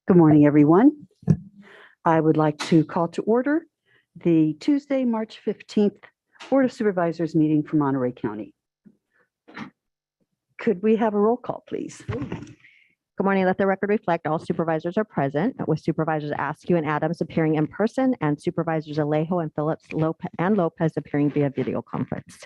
Good morning, everyone. I would like to call to order the Tuesday, March 15th Board of Supervisors meeting for Monterey County. Could we have a roll call, please? Good morning. Let the record reflect all supervisors are present, with Supervisors Askew and Adams appearing in person and Supervisors Alejo and Phillips and Lopez appearing via video conference.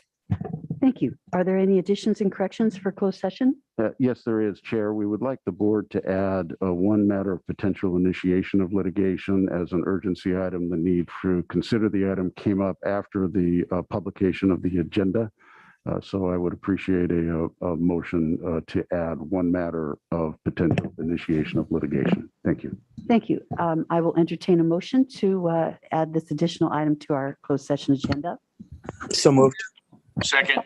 Thank you. Are there any additions and corrections for closed session? Yes, there is, Chair. We would like the board to add one matter of potential initiation of litigation as an urgency item. The need to consider the item came up after the publication of the agenda. So I would appreciate a motion to add one matter of potential initiation of litigation. Thank you. Thank you. I will entertain a motion to add this additional item to our closed session agenda. So moved. Second.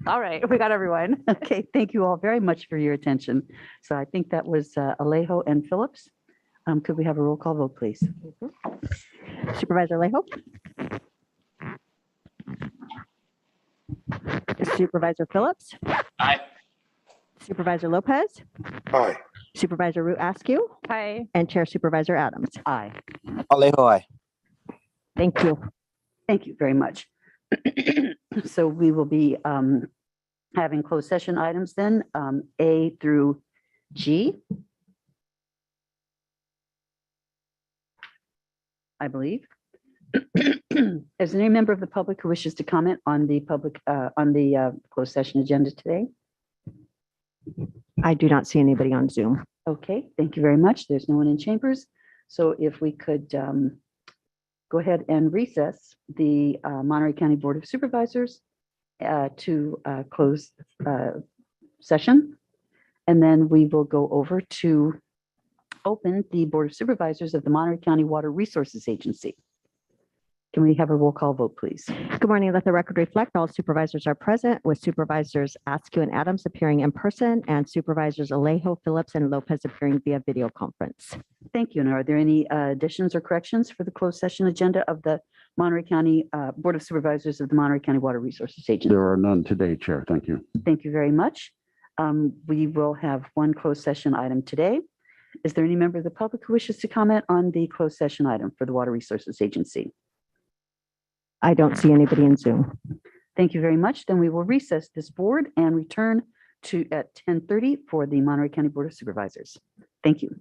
All right, we got everyone. Okay, thank you all very much for your attention. So I think that was Alejo and Phillips. Could we have a roll call vote, please? Supervisor Alejo? Supervisor Phillips? Aye. Supervisor Lopez? Aye. Supervisor Root Askew? Hi. And Chair Supervisor Adams. Aye. Alejo, aye. Thank you. Thank you very much. So we will be having closed session items then, A through G, I believe. Is there any member of the public who wishes to comment on the closed session agenda today? I do not see anybody on Zoom. Okay, thank you very much. There's no one in chambers. So if we could go ahead and recess the Monterey County Board of Supervisors to close session. And then we will go over to open the Board of Supervisors of the Monterey County Water Resources Agency. Can we have a roll call vote, please? Good morning. Let the record reflect all supervisors are present, with Supervisors Askew and Adams appearing in person and Supervisors Alejo, Phillips, and Lopez appearing via video conference. Thank you. And are there any additions or corrections for the closed session agenda of the Monterey County Board of Supervisors of the Monterey County Water Resources Agency? There are none today, Chair. Thank you. Thank you very much. We will have one closed session item today. Is there any member of the public who wishes to comment on the closed session item for the Water Resources Agency? I don't see anybody in Zoom. Thank you very much. Then we will recess this board and return at 10:30 for the Monterey County Board of Supervisors. Thank you.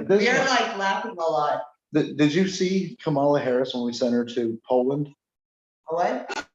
This We're one, like laughing a lot. did you see Kamala Harris when we sent her to Poland? What?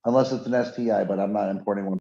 unless it's an STI, but I'm not importing one.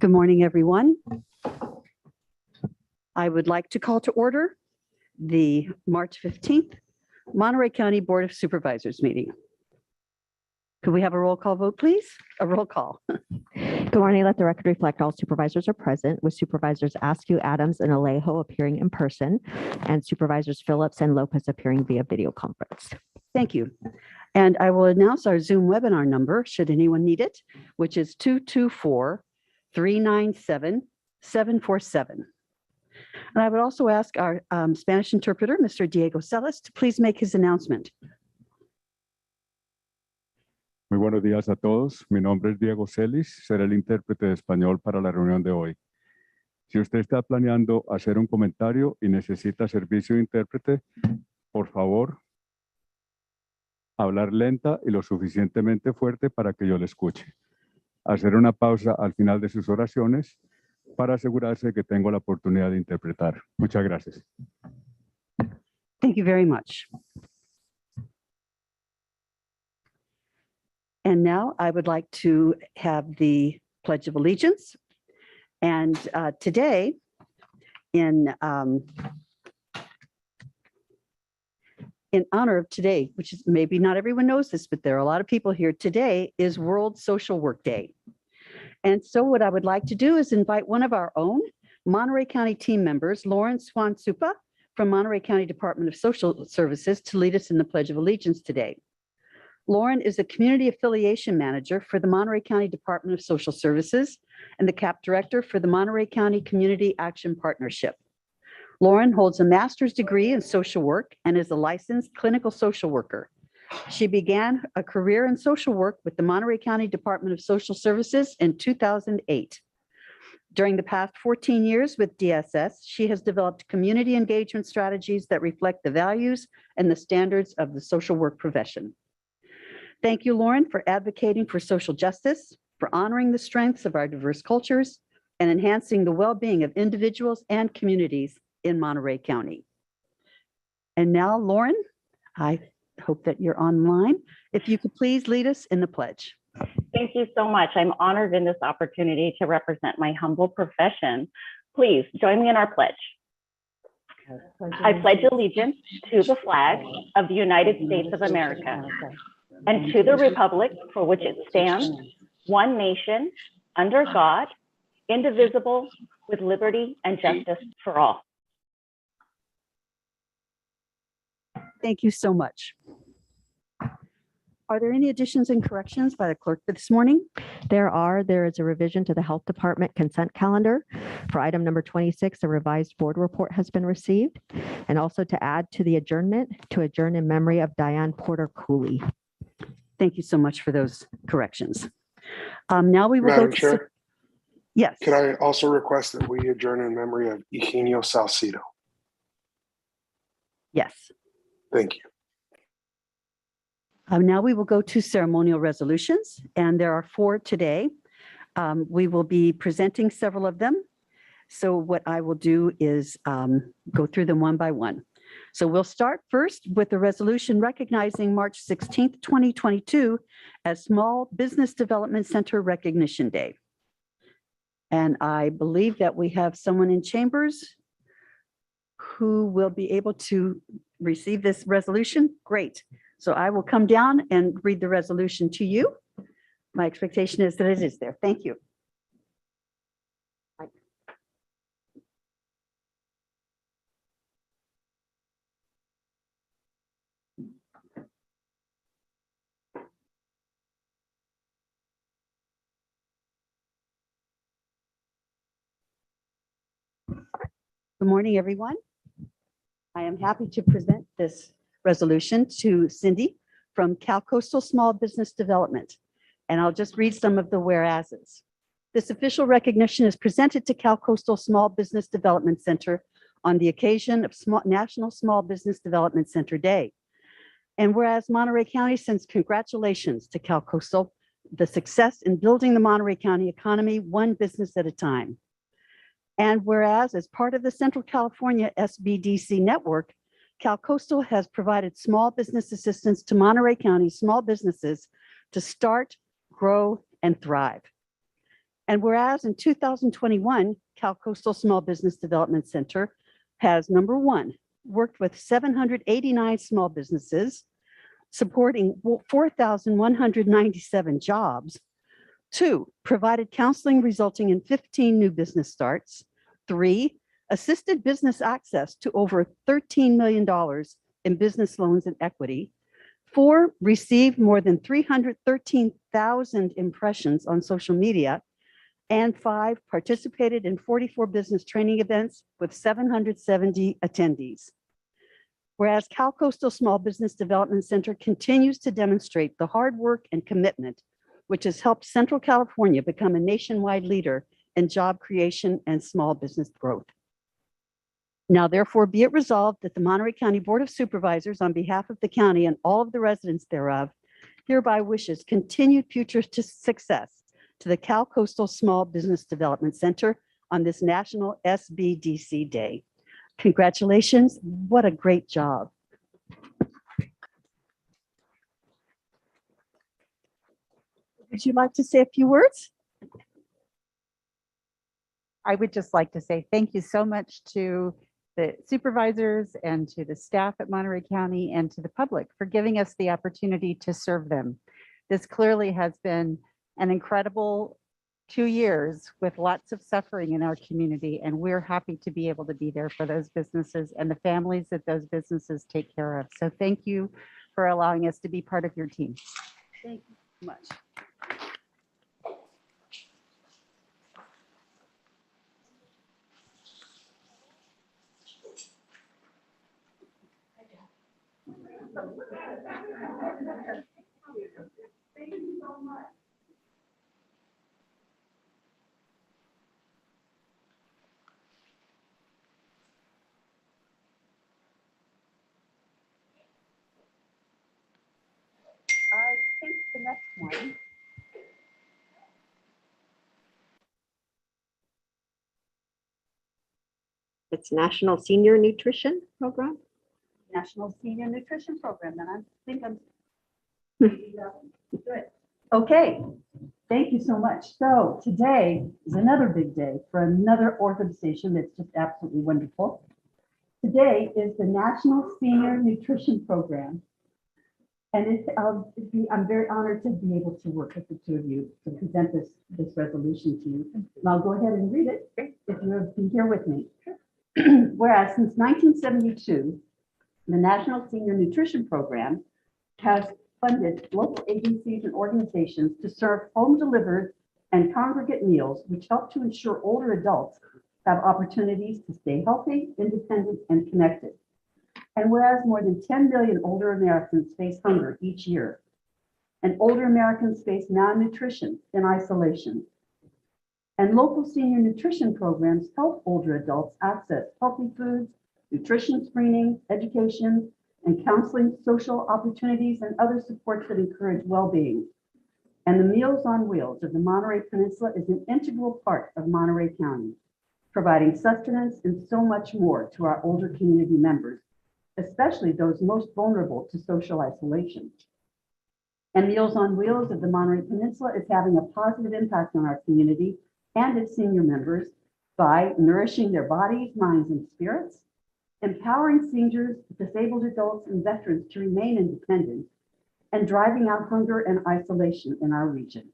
Good morning, everyone. I would like to call to order the March 15th Monterey County Board of Supervisors meeting. Could we have a roll call vote, please? A roll call. Good morning. Let the record reflect all supervisors are present, with Supervisors Askew, Adams, and Alejo appearing in person, and Supervisors Phillips and Lopez appearing via video conference. Thank you. And I will announce our Zoom webinar number, should anyone need it, which is 224-397-747. And I would also ask our Spanish interpreter, Mr. Diego Celis, to please make his announcement. Muy buenos días a todos. Mi nombre es Diego Celis. Seré el intérprete de español para la reunión de hoy. Si usted está planeando hacer un comentario y necesita servicio de intérprete, por favor, hablar lenta y lo suficientemente fuerte para que yo le escuche. Hacer una pausa al final de sus oraciones para asegurarse que tengo la oportunidad de interpretar. Muchas gracias. Thank you very much. And now I would like to have the Pledge of Allegiance. And today, in honor of today, which is maybe not everyone knows this, but there are a lot of people here, today is World Social Work Day. And so what I would like to do is invite one of our own Monterey County team members, Lauren Swan-Supa from Monterey County Department of Social Services, to lead us in the Pledge of Allegiance today. Lauren is a community affiliation manager for the Monterey County Department of Social Services and the CAP director for the Monterey County Community Action Partnership. Lauren holds a master's degree in social work and is a licensed clinical social worker. She began a career in social work with the Monterey County Department of Social Services in 2008. During the past 14 years with DSS, she has developed community engagement strategies that reflect the values and the standards of the social work profession. Thank you, Lauren, for advocating for social justice, for honoring the strengths of our diverse cultures, and enhancing the well-being of individuals and communities in Monterey County. And now, Lauren, I hope that you're online. If you could please lead us in the pledge. Thank you so much. I'm honored in this opportunity to represent my humble profession. Please join me in our pledge. I pledge allegiance to the flag of the United States of America and to the republic for which it stands, one nation, under God, indivisible, with liberty and justice for all. Thank you so much. Are there any additions and corrections by the clerk for this morning? There is a revision to the Health Department consent calendar. For item number 26, a revised board report has been received. And also to add to the adjournment, to adjourn in memory of Diane Porter Cooley. Thank you so much for those corrections. Now we will go Madam to. Chair, Yes. could I also request that we adjourn in memory of Eugenio Salcido? Yes. Thank you. Now we will go to ceremonial resolutions, and there are 4 today. We will be presenting several of them. So what I will do is go through them one by one. So we'll start first with the resolution recognizing March 16th, 2022 as Small Business Development Center Recognition Day. And I believe that we have someone in chambers who will be able to receive this resolution. Great. So I will come down and read the resolution to you. My expectation is that it is there. Thank you. Good morning, everyone. I am happy to present this resolution to Cindy from Cal Coastal Small Business Development. And I'll just read some of the whereases. This official recognition is presented to Cal Coastal Small Business Development Center on the occasion of National Small Business Development Center Day. And whereas Monterey County sends congratulations to Cal Coastal, the success in building the Monterey County economy one business at a time. And whereas as part of the Central California SBDC network, Cal Coastal has provided small business assistance to Monterey County small businesses to start, grow, and thrive. And whereas in 2021, Cal Coastal Small Business Development Center has, number one, worked with 789 small businesses, supporting 4,197 jobs. Two, provided counseling resulting in 15 new business starts. Three, assisted business access to over $13 million in business loans and equity. Four, received more than 313,000 impressions on social media. And five, participated in 44 business training events with 770 attendees. Whereas Cal Coastal Small Business Development Center continues to demonstrate the hard work and commitment which has helped Central California become a nationwide leader in job creation and small business growth. Now, therefore, be it resolved that the Monterey County Board of Supervisors, on behalf of the county and all of the residents thereof, hereby wishes continued future success to the Cal Coastal Small Business Development Center on this National SBDC Day. Congratulations. What a great job. Would you like to say a few words? I would just like to say thank you so much to the supervisors and to the staff at Monterey County and to the public for giving us the opportunity to serve them. This clearly has been an incredible 2 years with lots of suffering in our community, and we're happy to be able to be there for those businesses and the families that those businesses take care of. So thank you for allowing us to be part of your team. Thank you so much. Thank you so much. I think the next one. It's National Senior Nutrition Program. National Senior Nutrition Program, and I think I'm good. Okay, thank you so much. So today is another big day for another organization that's just absolutely wonderful. Today is the National Senior Nutrition Program. And I'm very honored to be able to work with the two of you to present this resolution to you. And I'll go ahead and read it if you'll be here with me. Whereas since 1972, the National Senior Nutrition Program has funded local agencies and organizations to serve home-delivered and congregate meals, which help to ensure older adults have opportunities to stay healthy, independent, and connected. And whereas more than 10 million older Americans face hunger each year, and older Americans face malnutrition and isolation, and local senior nutrition programs help older adults access healthy foods, nutrition screening, education, and counseling, social opportunities, and other supports that encourage well-being. And the Meals on Wheels of the Monterey Peninsula is an integral part of Monterey County, providing sustenance and so much more to our older community members, especially those most vulnerable to social isolation. And Meals on Wheels of the Monterey Peninsula is having a positive impact on our community and its senior members by nourishing their bodies, minds, and spirits, empowering seniors, disabled adults, and veterans to remain independent, and driving out hunger and isolation in our region.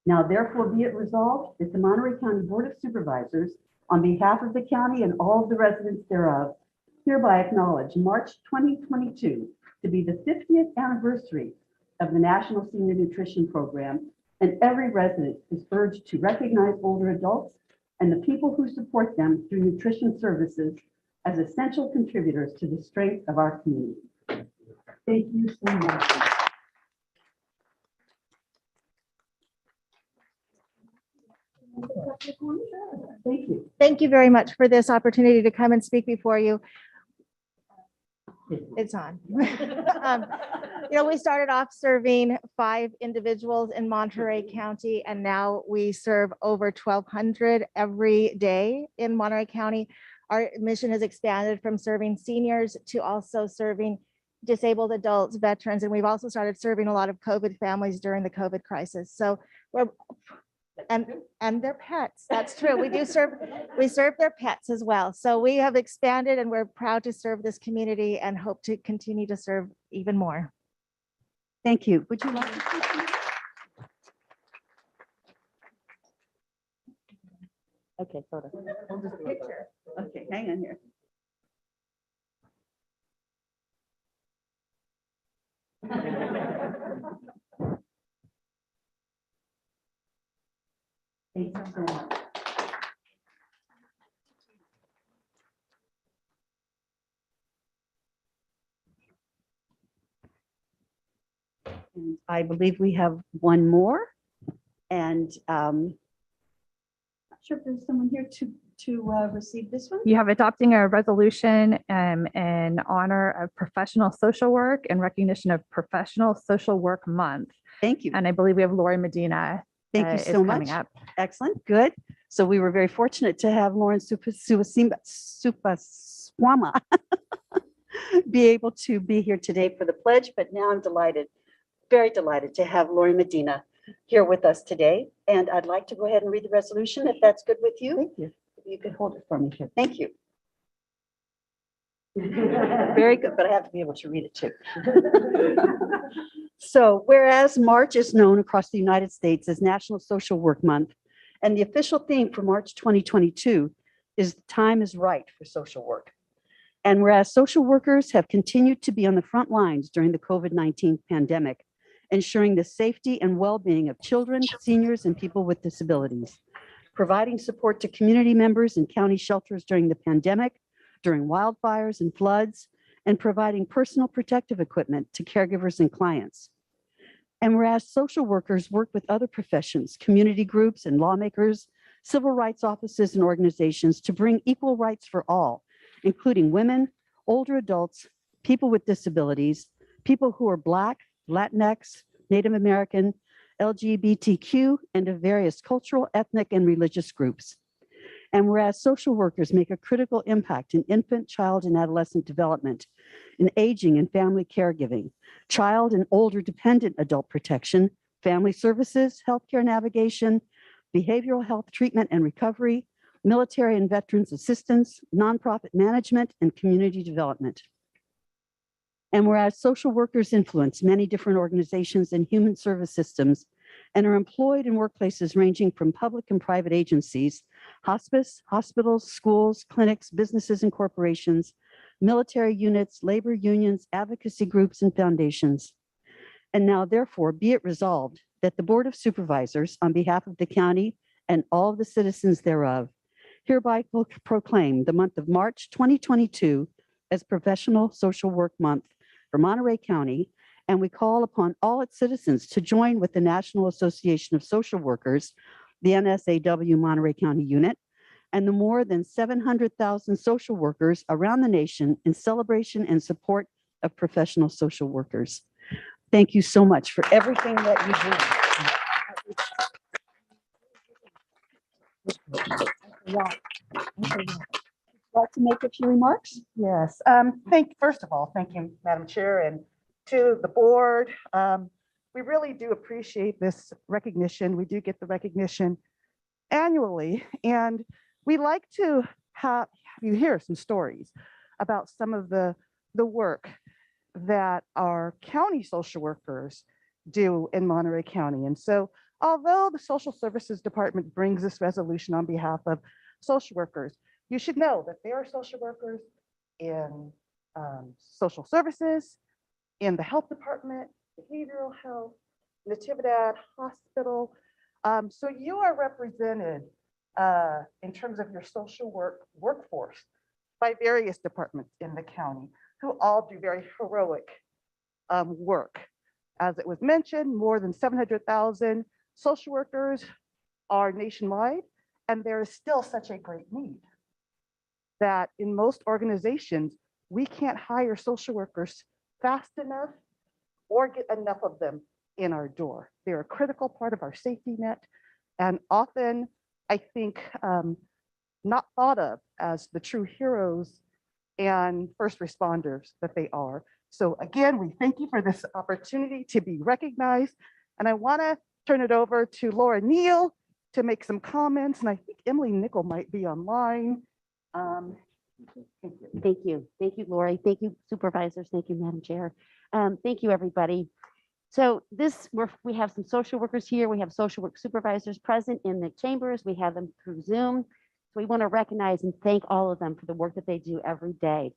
Now, therefore, be it resolved that the Monterey County Board of Supervisors, on behalf of the county and all of the residents thereof, hereby acknowledge March 2022 to be the 50th anniversary of the National Senior Nutrition Program, and every resident is urged to recognize older adults and the people who support them through nutrition services as essential contributors to the strength of our community. Thank you so much. Thank you. Thank you very much for this opportunity to come and speak before you. It's on. We started off serving 5 individuals in Monterey County, and now we serve over 1,200 every day in Monterey County. Our mission has expanded from serving seniors to also serving disabled adults, veterans, and we've also started serving a lot of COVID families during the COVID crisis. So we're And their pets. That's true. We serve their pets as well. So we have expanded and we're proud to serve this community and hope to continue to serve even more. Thank you. Would you like? Okay, photo. Okay, hang on here. Thank you so much. And I believe we have one more. And not sure if there's someone here to receive this one. You have adopting a resolution in honor of professional social work and recognition of Professional Social Work Month. Thank you. And I believe we have Lori Medina. Thank you is so coming much. up. Excellent. Good. So we were very fortunate to have Lauren Supaswama be able to be here today for the pledge, but now I'm delighted, very delighted to have Lori Medina here with us today. And I'd like to go ahead and read the resolution if that's good with you. Thank you. If you could hold it for me here. Thank you. Very good, but I have to be able to read it too. So whereas March is known across the United States as National Social Work Month, and the official theme for March 2022 is "Time is Right for Social Work." And whereas social workers have continued to be on the front lines during the COVID-19 pandemic, ensuring the safety and well-being of children, seniors, and people with disabilities, providing support to community members in county shelters during the pandemic, during wildfires and floods, and providing personal protective equipment to caregivers and clients. And whereas social workers work with other professions, community groups and lawmakers, civil rights offices and organizations to bring equal rights for all, including women, older adults, people with disabilities, people who are Black, Latinx, Native American, LGBTQ, and of various cultural, ethnic, and religious groups. And whereas social workers make a critical impact in infant, child, and adolescent development, in aging and family caregiving, child and older dependent adult protection, family services, healthcare navigation, behavioral health treatment and recovery, military and veterans assistance, nonprofit management, and community development. And whereas social workers influence many different organizations and human service systems and are employed in workplaces ranging from public and private agencies, hospice, hospitals, schools, clinics, businesses and corporations, military units, labor unions, advocacy groups, and foundations. And now therefore be it resolved that the Board of Supervisors, on behalf of the county and all of the citizens thereof, hereby proclaim the month of March 2022 as Professional Social Work Month for Monterey County, and we call upon all its citizens to join with the National Association of Social Workers, the NSAW Monterey County Unit, and the more than 700,000 social workers around the nation in celebration and support of professional social workers. Thank you so much for everything that you do. Like to make a few remarks? Yes, first of all, thank you, Madam Chair, and to the board. We really do appreciate this recognition. We do get the recognition annually, and we like to have you hear some stories about some of the work that our county social workers do in Monterey County. And so although the Social Services Department brings this resolution on behalf of social workers, you should know that there are social workers in social services, in the health department, behavioral health, Natividad Hospital. So you are represented in terms of your social workforce by various departments in the county who all do very heroic work. As it was mentioned, more than 700,000 social workers are nationwide, and there is still such a great need that in most organizations, we can't hire social workers fast enough or get enough of them in our door. They're a critical part of our safety net, and often, I think, not thought of as the true heroes and first responders that they are. So again, we thank you for this opportunity to be recognized. And I want to turn it over to Laura Neal, to make some comments, and I think Emily Nickel might be online. Thank you. Thank you, Lori. Thank you, supervisors. Thank you, Madam Chair. Thank you, everybody. So we have some social workers here. We have social work supervisors present in the chambers. We have them through Zoom. So we want to recognize and thank all of them for the work that they do every day.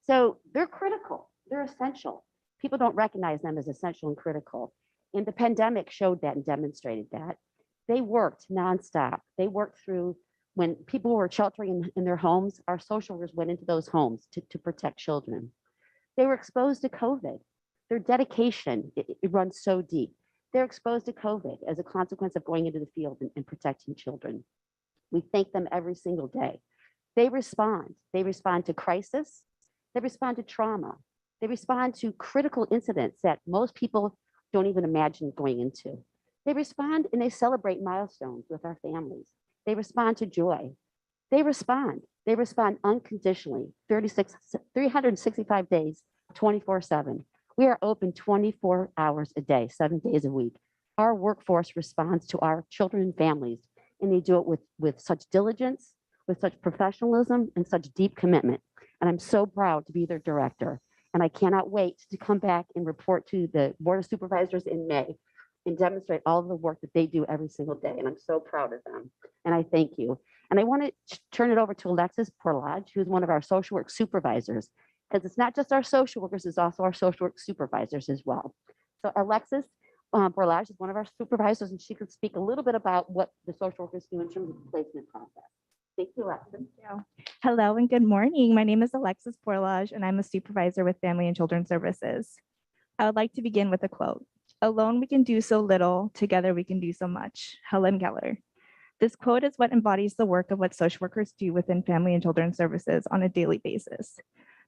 So they're critical. They're essential. People don't recognize them as essential and critical. And the pandemic showed that and demonstrated that. They worked nonstop. They worked through when people were sheltering in their homes, our social workers went into those homes to protect children. They were exposed to COVID. Their dedication, it runs so deep. They're exposed to COVID as a consequence of going into the field and protecting children. We thank them every single day. They respond to crisis. They respond to trauma. They respond to critical incidents that most people don't even imagine going into. They respond and they celebrate milestones with our families. They respond to joy. They respond unconditionally, 365 days, 24/7. We are open 24 hours a day, 7 days a week. Our workforce responds to our children and families, and they do it with such diligence, with such professionalism, and such deep commitment. And I'm so proud to be their director. And I cannot wait to come back and report to the Board of Supervisors in May and demonstrate all of the work that they do every single day. And I'm so proud of them. And I thank you. And I want to turn it over to Alexis Porlage, who's one of our social work supervisors, because it's not just our social workers, it's also our social work supervisors as well. So Alexis Porlage is one of our supervisors, and she could speak a little bit about what the social workers do in terms of the placement process. Thank you, Alexis. Hello and good morning. My name is Alexis Porlage, and I'm a supervisor with Family and Children's Services. I would like to begin with a quote. "Alone we can do so little, together we can do so much." Helen Keller. This quote is what embodies the work of what social workers do within Family and Children's Services on a daily basis.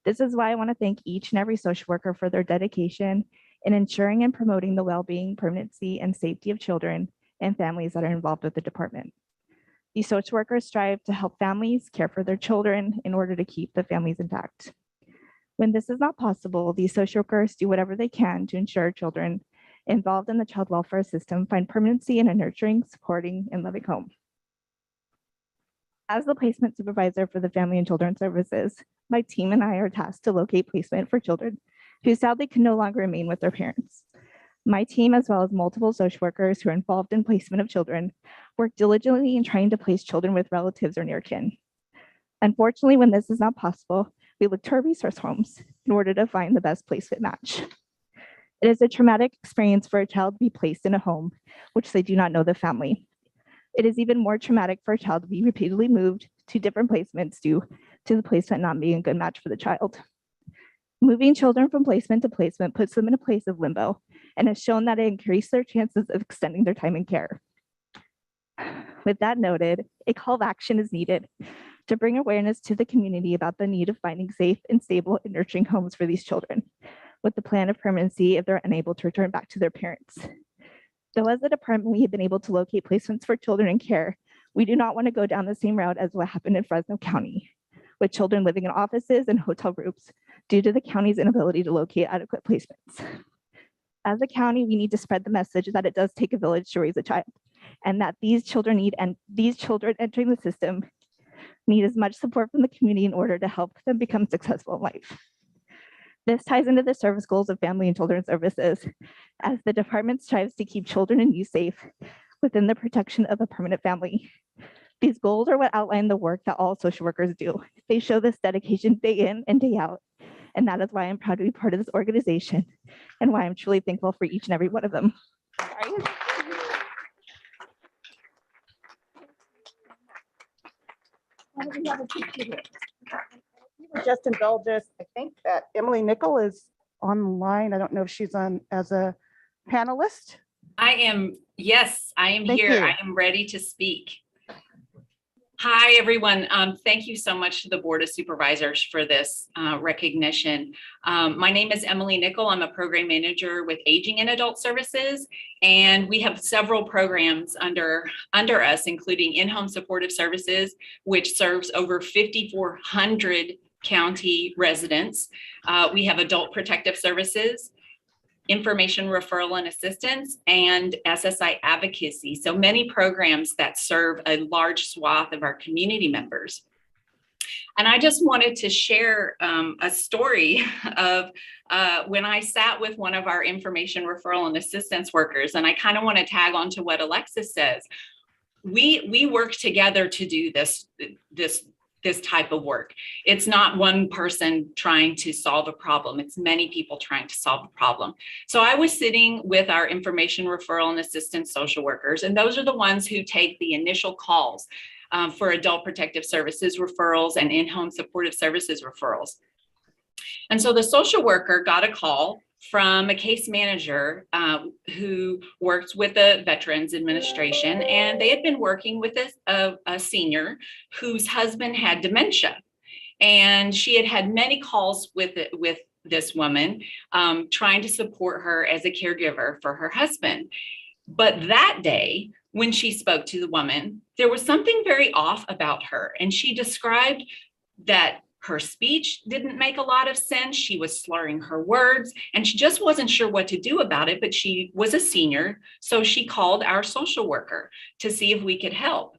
This is why I want to thank each and every social worker for their dedication in ensuring and promoting the well-being, permanency, and safety of children and families that are involved with the department. These social workers strive to help families care for their children in order to keep the families intact. When this is not possible, these social workers do whatever they can to ensure children involved in the child welfare system find permanency in a nurturing, supporting, and loving home. As the placement supervisor for the Family and Children's Services, my team and I are tasked to locate placement for children who sadly can no longer remain with their parents. My team, as well as multiple social workers who are involved in placement of children, work diligently in trying to place children with relatives or near kin. Unfortunately, when this is not possible, we look to our resource homes in order to find the best placement match. It is a traumatic experience for a child to be placed in a home which they do not know the family. It is even more traumatic for a child to be repeatedly moved to different placements due to the placement not being a good match for the child. Moving children from placement to placement puts them in a place of limbo and has shown that it increases their chances of extending their time in care. With that noted, a call of action is needed to bring awareness to the community about the need of finding safe and stable and nurturing homes for these children, with the plan of permanency if they're unable to return back to their parents. Though as a department, we have been able to locate placements for children in care, we do not want to go down the same route as what happened in Fresno County, with children living in offices and hotel rooms due to the county's inability to locate adequate placements. As a county, we need to spread the message that it does take a village to raise a child, and that these children entering the system need as much support from the community in order to help them become successful in life. This ties into the service goals of Family and Children's Services, as the department strives to keep children and youth safe within the protection of a permanent family. These goals are what outline the work that all social workers do. They show this dedication day in and day out, and that is why I'm proud to be part of this organization and why I'm truly thankful for each and every one of them. Just indulge us. I think that Emily Nickel is online. I don't know if she's on as a panelist. I am, yes, I am Thank here. you. I am ready to speak. Hi, everyone. Thank you so much to the Board of Supervisors for this recognition. My name is Emily Nickel. I'm a program manager with Aging and Adult Services, and we have several programs under us, including in-home supportive services, which serves over 5,400 county residents. We have adult protective services, information referral and assistance, and SSI advocacy. So many programs that serve a large swath of our community members. And I just wanted to share a story of when I sat with one of our information referral and assistance workers, and I kind of want to tag on to what Alexis says. We work together to do this type of work. It's not one person trying to solve a problem. It's many people trying to solve a problem. So I was sitting with our information referral and assistance social workers, and those are the ones who take the initial calls for adult protective services referrals and in-home supportive services referrals. And so the social worker got a call from a case manager who works with the Veterans Administration, and they had been working with a senior whose husband had dementia. And she had had many calls with this woman trying to support her as a caregiver for her husband. But that day, when she spoke to the woman, there was something very off about her. And she described that her speech didn't make a lot of sense. She was slurring her words, and she just wasn't sure what to do about it, but she was a senior. So she called our social worker to see if we could help.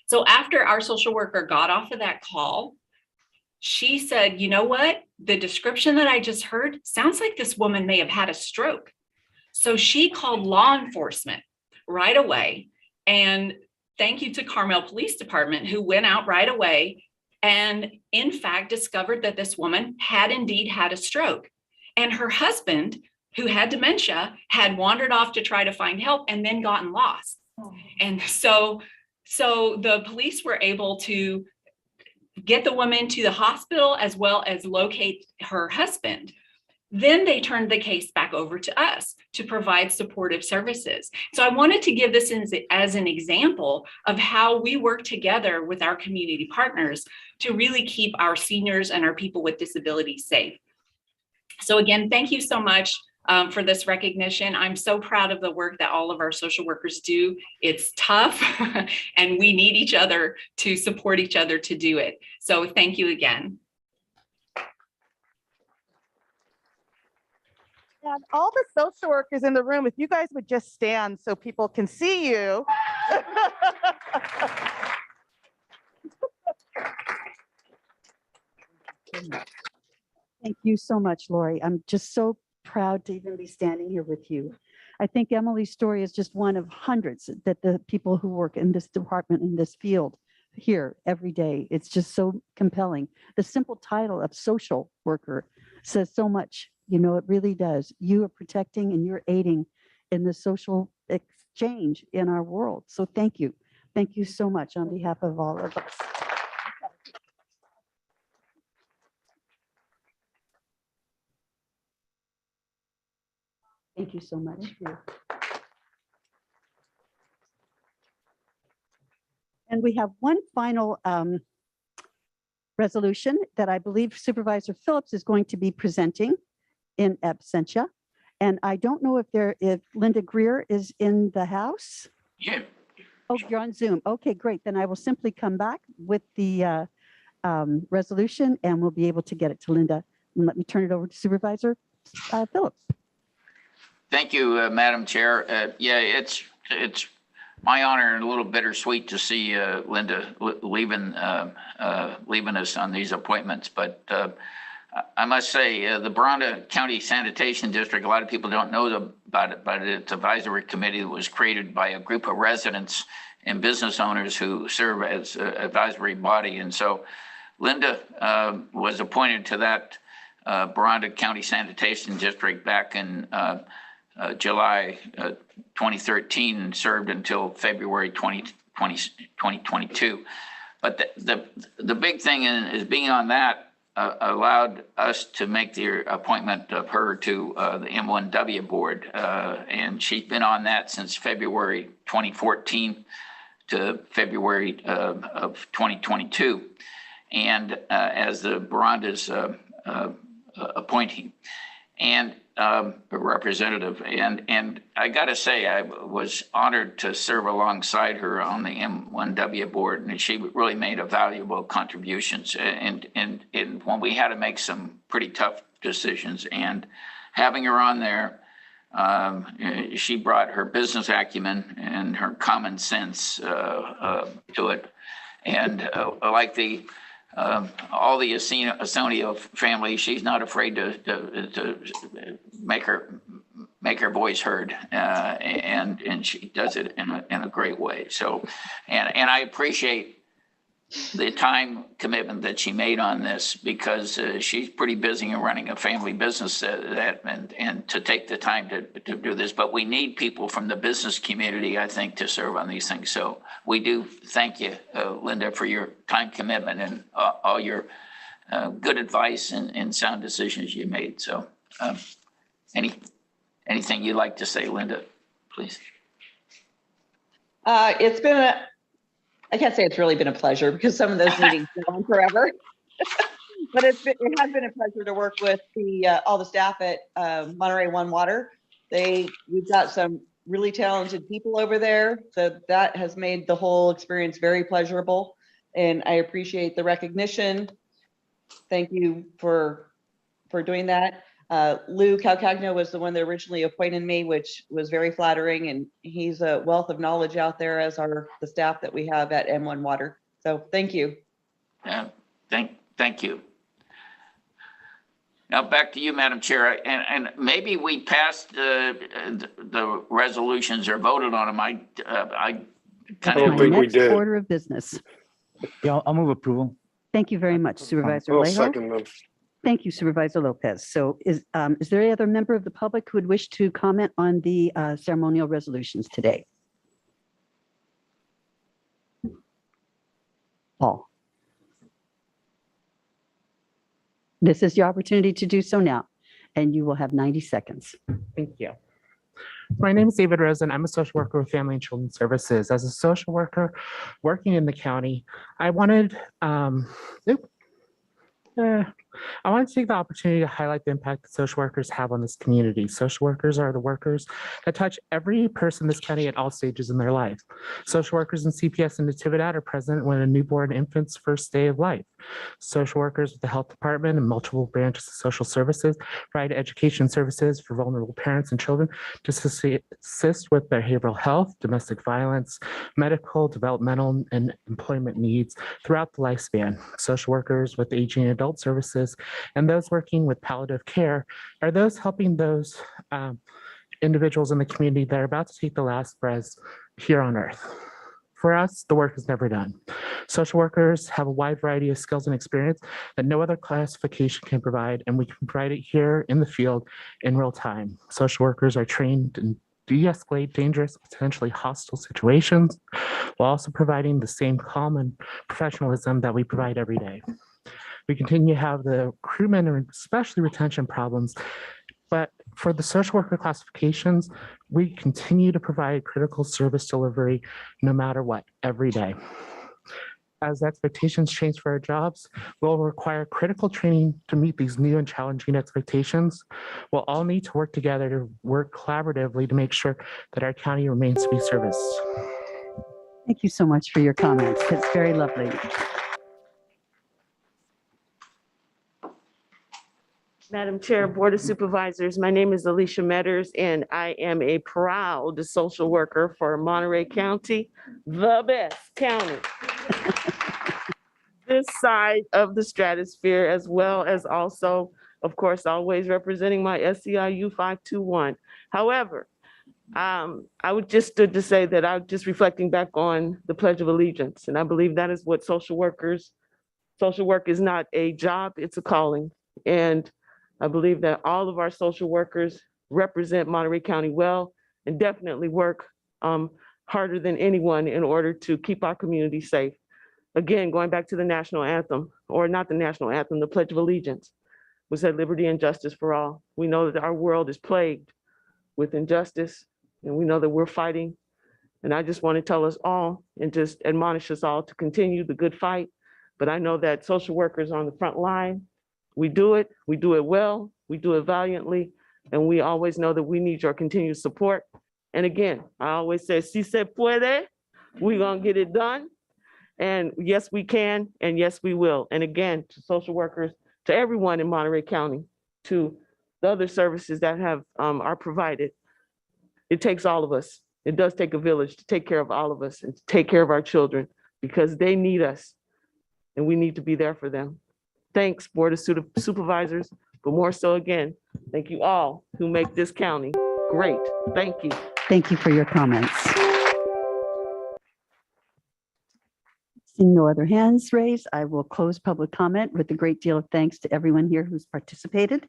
So after our social worker got off of that call, she said, you know what? The description that I just heard sounds like this woman may have had a stroke. So she called law enforcement right away. And thank you to Carmel Police Department, who went out right away and in fact discovered that this woman had indeed had a stroke. And her husband, who had dementia, had wandered off to try to find help and then gotten lost. Oh. And so the police were able to get the woman to the hospital as well as locate her husband. Then they turned the case back over to us to provide supportive services. So I wanted to give this as an example of how we work together with our community partners to really keep our seniors and our people with disabilities safe. So again, thank you so much for this recognition. I'm so proud of the work that all of our social workers do. It's tough and we need each other to support each other to do it. So thank you again. And all the social workers in the room, if you guys would just stand so people can see you. Thank you so much, Lori. I'm just so proud to even be standing here with you. I think Emily's story is just one of hundreds that the people who work in this department, in this field, hear every day. It's just so compelling. The simple title of social worker says so much. You know, it really does. You are protecting and you're aiding in the social exchange in our world. So thank you. Thank you so much on behalf of all of us. Thank you so much. And we have one final resolution that I believe Supervisor Phillips is going to be presenting in absentia. And I don't know if Linda Greer is in the house. Yeah. Oh, you're on Zoom. Okay, great. Then I will simply come back with the resolution and we'll be able to get it to Linda. And let me turn it over to Supervisor Phillips. Thank you, Madam Chair. Yeah, it's my honor and a little bittersweet to see Linda leaving us on these appointments, but I must say the Bronda County Sanitation District, a lot of people don't know about it, but it's an advisory committee that was created by a group of residents and business owners who serve as an advisory body. And so Linda was appointed to that Bronda County Sanitation District back in July 2013 and served until February 2022. But the big thing is being on that allowed us to make the appointment of her to the M1W board. And she's been on that since February 2014 to February of 2022. And as the Bronda's appointee and a representative. And I gotta say, I was honored to serve alongside her on the M1W board, and she really made a valuable contributions. And when we had to make some pretty tough decisions and having her on there, she brought her business acumen and her common sense to it. And like all the Asenio family, she's not afraid to make her voice heard, and she does it in a great way. So, and I appreciate the time commitment that she made on this, because she's pretty busy and running a family business and to take the time to do this. But we need people from the business community, I think, to serve on these things. So we do thank you, Linda, for your time commitment and all your good advice and sound decisions you made. So anything you'd like to say, Linda, please. It's been I can't say it's really been a pleasure, because some of those meetings go on forever. But it has been a pleasure to work with all the staff at Monterey One Water. We've got some really talented people over there, so that has made the whole experience very pleasurable. And I appreciate the recognition. Thank you for doing that. Lou Calcagno was the one that originally appointed me, which was very flattering, and he's a wealth of knowledge out there, as are the staff that we have at M1 Water. So thank you. Thank you. Now back to you, Madam Chair, and maybe we passed the resolutions or voted on them. I kind That's of my next order of business. Yeah, I'll move approval. Thank you very much, Supervisor I'll Alejo. second them. Thank you, Supervisor Lopez. So is there any other member of the public who would wish to comment on the ceremonial resolutions today? Paul. This is your opportunity to do so now, and you will have 90 seconds. Thank you. My name is David Rosen. I'm a social worker with Family and Children's Services. As a social worker working in the county, I wanted to take the opportunity to highlight the impact that social workers have on this community. Social workers are the workers that touch every person in this county at all stages in their life. Social workers in CPS and Natividad are present when a newborn infant's first day of life. Social workers with the health department and multiple branches of social services provide education services for vulnerable parents and children to assist with behavioral health, domestic violence, medical, developmental, and employment needs throughout the lifespan. Social workers with aging adult services and those working with palliative care are those helping those individuals in the community that are about to take the last breaths here on earth. For us, the work is never done. Social workers have a wide variety of skills and experience that no other classification can provide, and we can provide it here in the field in real time. Social workers are trained in de-escalate dangerous, potentially hostile situations, while also providing the same calm and professionalism that we provide every day. We continue to have the recruitment and especially retention problems, but for the social worker classifications, we continue to provide critical service delivery no matter what, every day. As expectations change for our jobs, we'll require critical training to meet these new and challenging expectations. We'll all need to work together to work collaboratively to make sure that our county remains to be serviced. Thank you so much for your comments. It's very lovely. Madam Chair, Board of Supervisors, my name is Alicia Metters, and I am a proud social worker for Monterey County, the best county. This side of the stratosphere, as well as also, of course, always representing my SEIU 521. However, I would just stood to say that I'm just reflecting back on the Pledge of Allegiance, and I believe that is what social work is not a job, it's a calling. And I believe that all of our social workers represent Monterey County well and definitely work harder than anyone in order to keep our community safe. Again, going back to the national anthem, or not the national anthem, the Pledge of Allegiance, we said liberty and justice for all. We know that our world is plagued with injustice, and we know that we're fighting. And I just want to tell us all and just admonish us all to continue the good fight. But I know that social workers are on the front line. We do it well, we do it valiantly, and we always know that we need your continued support. And again, I always say, si se puede, we're gonna get it done. And yes, we can, and yes, we will. And again, to social workers, to everyone in Monterey County, to the other services that have, are provided. It takes all of us. It does take a village to take care of all of us and to take care of our children because they need us and we need to be there for them. Thanks, Board of Supervisors, but more so again, thank you all who make this county great. Thank you. Thank you for your comments. Seeing no other hands raised, I will close public comment with a great deal of thanks to everyone here who's participated.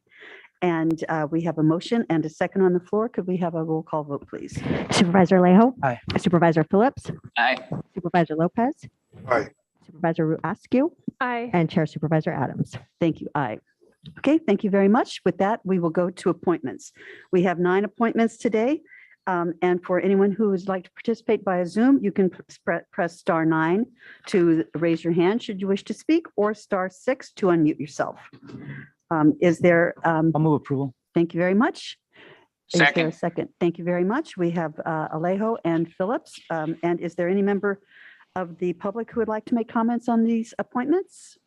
And we have a motion and a second on the floor. Could we have a roll call vote, please? Supervisor Leho. Aye. Supervisor Phillips. Aye. Supervisor Lopez. Aye. Supervisor Askew. Aye. And Chair Supervisor Adams. Thank you. Aye. Okay, thank you very much. With that, we will go to appointments. We have 9 appointments today. And for anyone who would like to participate via Zoom, you can press *9 to raise your hand should you wish to speak, or *6 to unmute yourself. Is there? I'll move approval. Thank you very much. Is there a Second. second? Thank you very much. We have Alejo and Phillips. And is there any member of the public who would like to make comments on these appointments?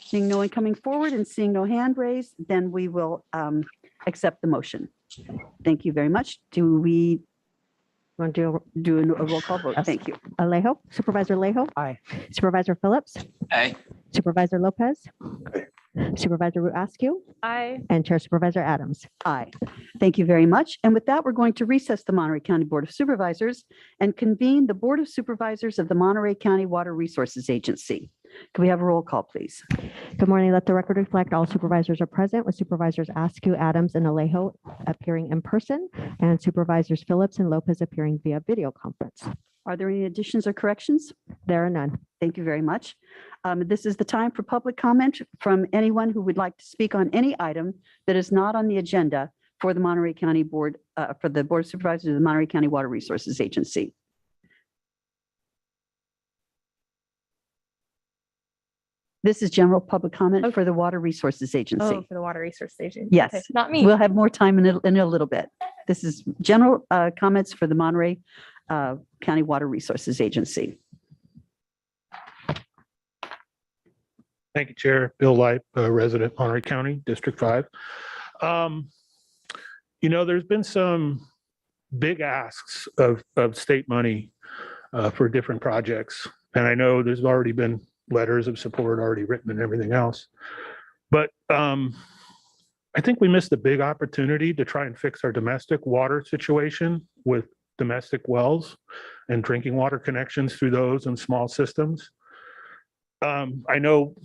Seeing no one coming forward and seeing no hand raised, then we will accept the motion. Thank you very much. Do we want to do a roll call vote? Yes. Thank you. Alejo. Supervisor Leho. Aye. Supervisor Phillips. Aye. Supervisor Lopez. Aye. Supervisor Askew. Aye. And Chair Supervisor Adams. Aye. Thank you very much. And with that, we're going to recess the Monterey County Board of Supervisors and convene the Board of Supervisors of the Monterey County Water Resources Agency. Can we have a roll call, please? Good morning. Let the record reflect all supervisors are present, with Supervisors Askew, Adams, and Alejo appearing in person, and Supervisors Phillips and Lopez appearing via video conference. Are there any additions or corrections? There are none. Thank you very much. This is the time for public comment from anyone who would like to speak on any item that is not on the agenda for the Monterey County Board, for the Board of Supervisors of the Monterey County Water Resources Agency. This is general public comment for the Water Resources Agency. Oh, for the Water Resource Station. Yes. Okay, not me. We'll have more time in a little bit. This is general comments for the Monterey County Water Resources Agency. Thank you, Chair. Bill Lipe, resident Monterey County, District 5. There's been some big asks of state money for different projects. And I know there's already been letters of support already written and everything else. But I think we missed a big opportunity to try and fix our domestic water situation with domestic wells and drinking water connections through those and small systems. I know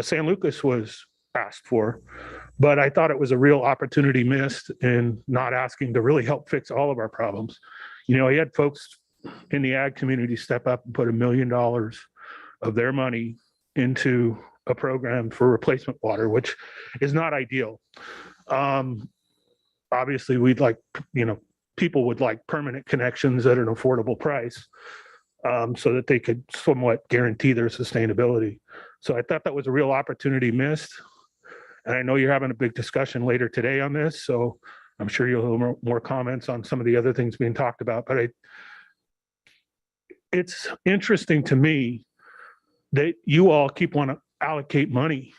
San Lucas was asked for, but I thought it was a real opportunity missed in not asking to really help fix all of our problems. I had folks in the ag community step up and put $1 million of their money into a program for replacement water, which is not ideal. Obviously, we'd like, people would like permanent connections at an affordable price so that they could somewhat guarantee their sustainability. So I thought that was a real opportunity missed. And I know you're having a big discussion later today on this, so I'm sure you'll have more comments on some of the other things being talked about. But it's interesting to me that you all keep wanting to allocate money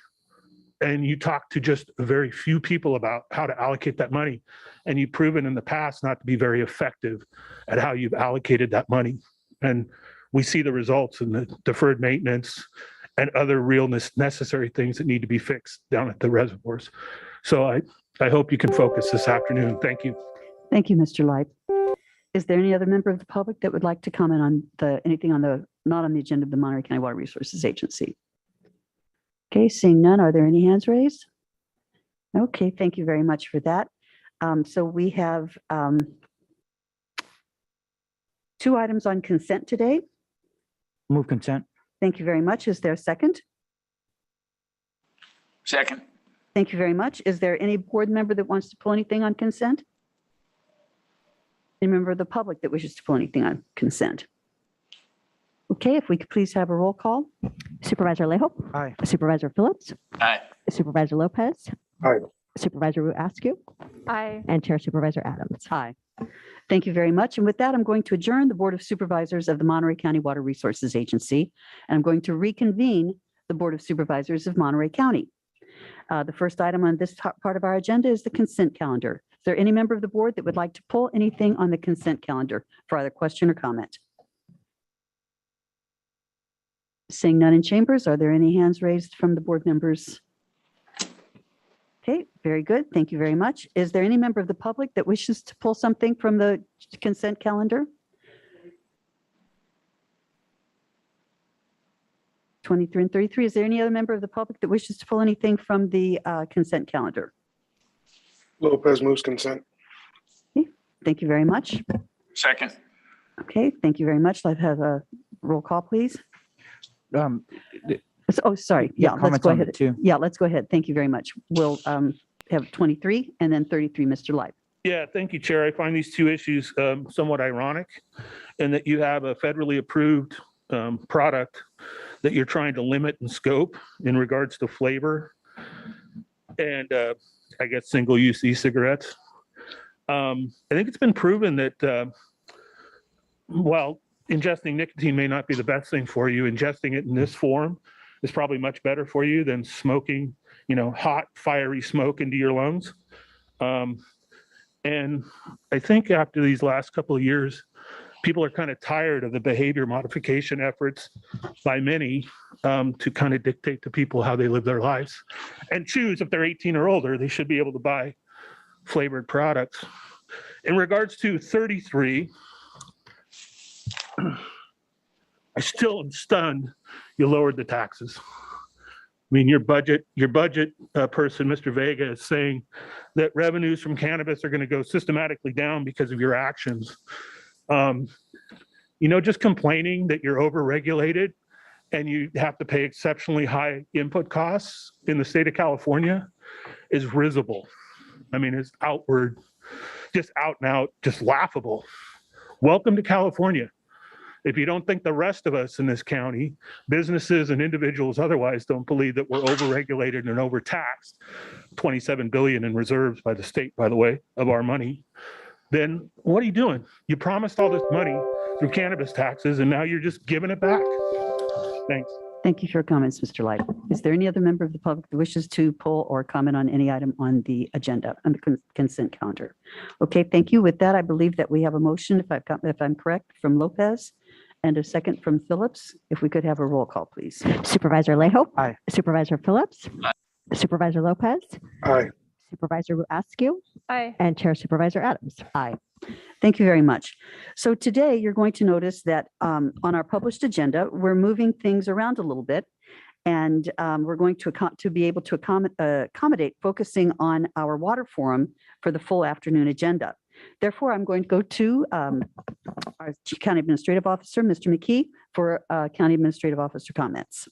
and you talk to just very few people about how to allocate that money. And you've proven in the past not to be very effective at how you've allocated that money. And we see the results in the deferred maintenance and other real necessary things that need to be fixed down at the reservoirs. So I hope you can focus this afternoon. Thank you. Thank you, Mr. Lipe. Is there any other member of the public that would like to comment on anything not on the agenda of the Monterey County Water Resources Agency? Okay, seeing none, are there any hands raised? Okay, thank you very much for that. So we have 2 items on consent today. Move consent. Thank you very much. Is there a second? Second. Thank you very much. Is there any board member that wants to pull anything on consent? Any member of the public that wishes to pull anything on consent? Okay, if we could please have a roll call. Supervisor Leho. Aye. Supervisor Phillips. Aye. Supervisor Lopez. Aye. Supervisor Askew. Aye. And Chair Supervisor Adams. Aye. Thank you very much. And with that, I'm going to adjourn the Board of Supervisors of the Monterey County Water Resources Agency. And I'm going to reconvene the Board of Supervisors of Monterey County. The first item on this top part of our agenda is the consent calendar. Is there any member of the board that would like to pull anything on the consent calendar for either question or comment? Seeing none in chambers, are there any hands raised from the board members? Okay, very good. Thank you very much. Is there any member of the public that wishes to pull something from the consent calendar? 23 and 33. Is there any other member of the public that wishes to pull anything from the consent calendar? Lopez moves consent. Okay, thank you very much. Second. Okay, thank you very much. Let's have a roll call, please. Oh, sorry. Yeah, let's comments go on it ahead. too. Yeah, let's go ahead. Thank you very much. We'll have 23 and then 33, Mr. Light. Yeah, thank you, Chair. I find these two issues somewhat ironic in that you have a federally approved product that you're trying to limit in scope in regards to flavor and I guess single-use e-cigarettes. I think it's been proven that while ingesting nicotine may not be the best thing for you, ingesting it in this form is probably much better for you than smoking, hot, fiery smoke into your lungs. And I think after these last couple of years, people are kind of tired of the behavior modification efforts by many to kind of dictate to people how they live their lives and choose if they're 18 or older, they should be able to buy flavored products. In regards to 33, I still am stunned you lowered the taxes. I mean, your budget person, Mr. Vega, is saying that revenues from cannabis are going to go systematically down because of your actions. Just complaining that you're overregulated and you have to pay exceptionally high input costs in the state of California is risible. I mean, it's outward, just out and out, just laughable. Welcome to California. If you don't think the rest of us in this county, businesses and individuals otherwise don't believe that we're overregulated and overtaxed, 27 billion in reserves by the state, by the way, of our money, then what are you doing? You promised all this money through cannabis taxes and now you're just giving it back. Thanks. Thank you for your comments, Mr. Light. Is there any other member of the public that wishes to pull or comment on any item on the agenda, on the consent calendar? Okay, thank you. With that, I believe that we have a motion, if I'm correct, from Lopez and a second from Phillips. If we could have a roll call, please. Supervisor Leho. Aye. Supervisor Phillips. Aye. Supervisor Lopez. Aye. Supervisor Askew. Aye. And Chair Supervisor Adams. Aye. Thank you very much. So today you're going to notice that on our published agenda, we're moving things around a little bit. And we're going to be able to accommodate focusing on our water forum for the full afternoon agenda. Therefore, I'm going to go to our County Administrative Officer, Mr. McKee, for County Administrative Officer comments.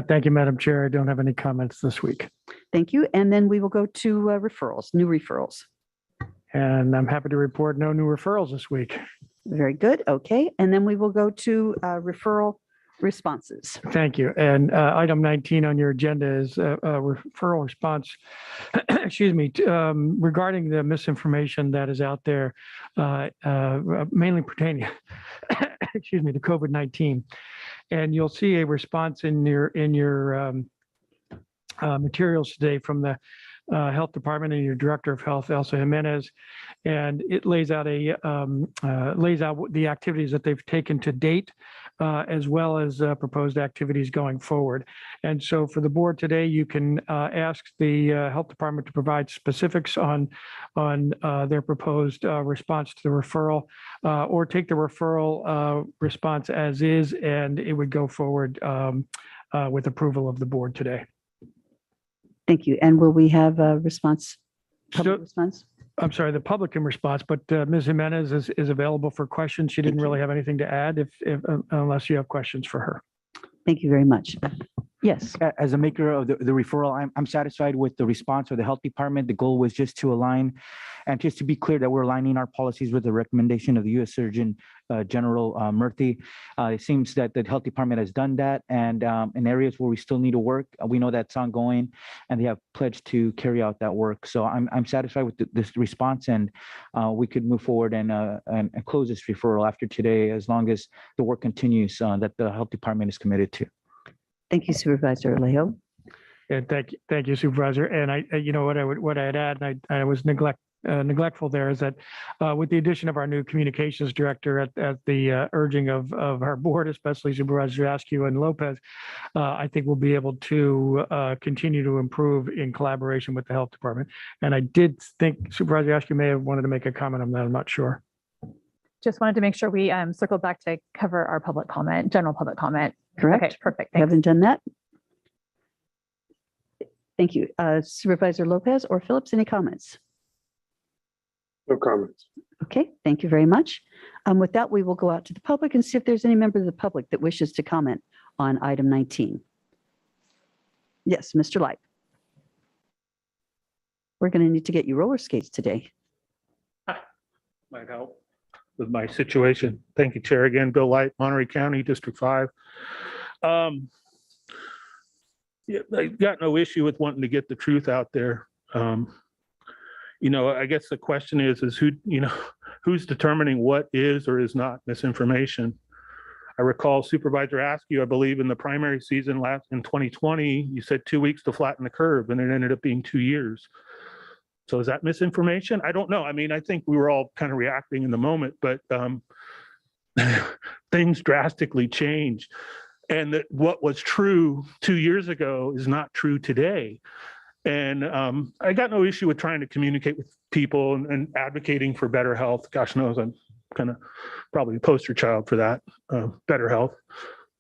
Thank you, Madam Chair. I don't have any comments this week. Thank you. And then we will go to referrals, new referrals. And I'm happy to report no new referrals this week. Very good. Okay. And then we will go to referral responses. Thank you. And item 19 on your agenda is a referral response, excuse me, regarding the misinformation that is out there, mainly pertaining, excuse me, to COVID-19. And you'll see a response in your materials today from the Health Department and your Director of Health, Elsa Jimenez, and it lays out the activities that they've taken to date, as well as proposed activities going forward. And so for the board today, you can ask the Health Department to provide specifics on their proposed response to the referral, or take the referral response as is, and it would go forward with approval of the board today. Thank you. And will we have a response, public response? I'm sorry, the public in response, but Ms. Jimenez is available for questions. She didn't really have anything to add unless you have questions for her. Thank you very much. Yes. As a maker of the referral, I'm satisfied with the response of the Health Department. The goal was just to align and just to be clear that we're aligning our policies with the recommendation of the U.S. Surgeon General Murthy. It seems that the Health Department has done that, and in areas where we still need to work, we know that's ongoing, and they have pledged to carry out that work. So I'm satisfied with this response, and we could move forward and close this referral after today, as long as the work continues that the Health Department is committed to. Thank you, Supervisor Alejo. Yeah, thank you, Supervisor. And you know, what I'd add, and I was neglectful there, is that with the addition of our new communications director at the urging of our board, especially Supervisor Askew and Lopez, I think we'll be able to continue to improve in collaboration with the health department. And I did think Supervisor Askew may have wanted to make a comment on that. I'm not sure. Just wanted to make sure we circled back to cover our public comment, general public comment. Correct. Okay, perfect. Thanks. Haven't done that. Thank you. Supervisor Lopez or Phillips, any comments? No comments. Okay, thank you very much. With that, we will go out to the public and see if there's any member of the public that wishes to comment on item 19. Yes, Mr. Light. We're going to need to get you roller skates today. Might help with my situation. Thank you, Chair. Again, Bill Light, Monterey County, District 5. Yeah, I got no issue with wanting to get the truth out there. You know, I guess the question is who, you know, who's determining what is or is not misinformation? I recall Supervisor Askew, I believe in the primary season in 2020, you said 2 weeks to flatten the curve, and it ended up being 2 years. So is that misinformation? I don't know. I mean, I think we were all kind of reacting in the moment, but things drastically changed. And that what was true 2 years ago is not true today. And I got no issue with trying to communicate with people and advocating for better health. Gosh knows I'm kind of probably a poster child for that, better health.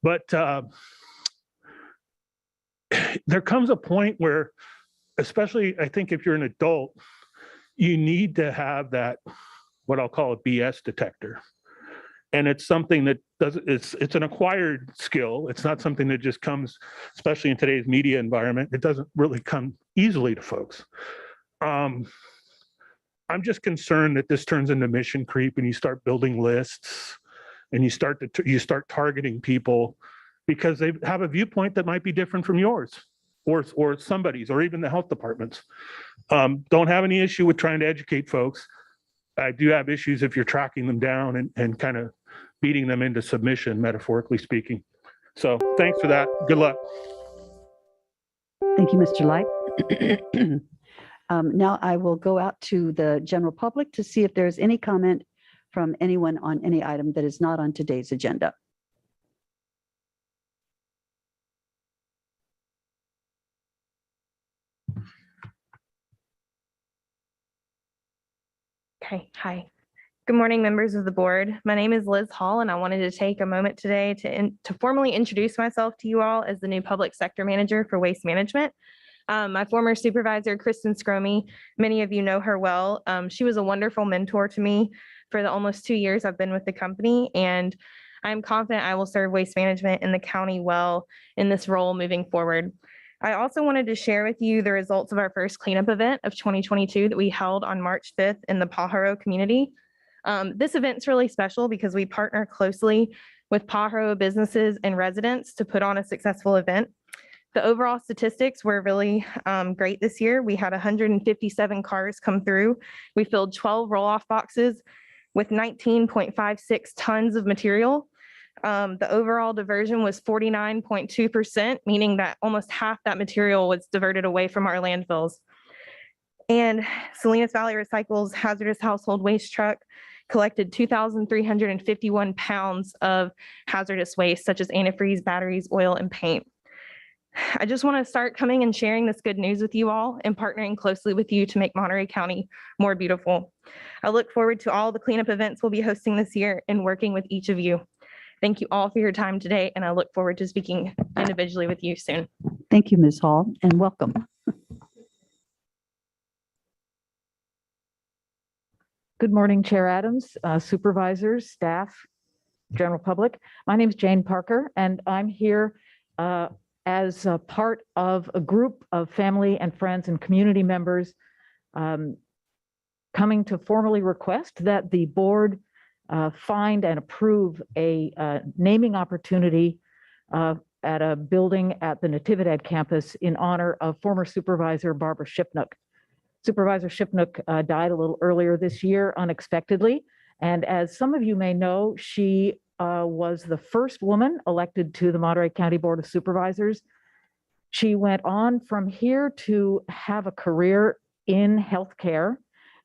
But there comes a point where, especially I think if you're an adult, you need to have that, what I'll call a BS detector. And it's something that it's an acquired skill. It's not something that just comes, especially in today's media environment, it doesn't really come easily to folks. I'm just concerned that this turns into mission creep and you start building lists and you start targeting people because they have a viewpoint that might be different from yours or somebody's, or even the health department's. Don't have any issue with trying to educate folks. I do have issues if you're tracking them down and kind of beating them into submission, metaphorically speaking. So thanks for that. Good luck. Thank you, Mr. Light. Now I will go out to the general public to see if there's any comment from anyone on any item that is not on today's agenda. Okay, hi. Good morning, members of the board. My name is Liz Hall, and I wanted to take a moment today to formally introduce myself to you all as the new public sector manager for waste management. My former supervisor, Kristen Scromey, many of you know her well. She was a wonderful mentor to me for the almost 2 years I've been with the company, and I'm confident I will serve waste management in the county well in this role moving forward. I also wanted to share with you the results of our first cleanup event of 2022 that we held on March 5th in the Pajaro community. This event's really special because we partner closely with Pajaro businesses and residents to put on a successful event. The overall statistics were really great this year. We had 157 cars come through. We filled 12 roll-off boxes with 19.56 tons of material. The overall diversion was 49.2%, meaning that almost half that material was diverted away from our landfills. And Salinas Valley Recycle's hazardous household waste truck collected 2,351 pounds of hazardous waste, such as antifreeze, batteries, oil, and paint. I just want to start coming and sharing this good news with you all and partnering closely with you to make Monterey County more beautiful. I look forward to all the cleanup events we'll be hosting this year and working with each of you. Thank you all for your time today, and I look forward to speaking individually with you soon. Thank you, Ms. Hall, and welcome. Good morning, Chair Adams, supervisors, staff, general public. My name is Jane Parker, and I'm here as a part of a group of family and friends and community members coming to formally request that the board find and approve a naming opportunity at a building at the Natividad campus in honor of former Supervisor Barbara Shipnook. Supervisor Shipnook died a little earlier this year unexpectedly, and as some of you may know, she was the first woman elected to the Monterey County Board of Supervisors She went on from here to have a career in healthcare,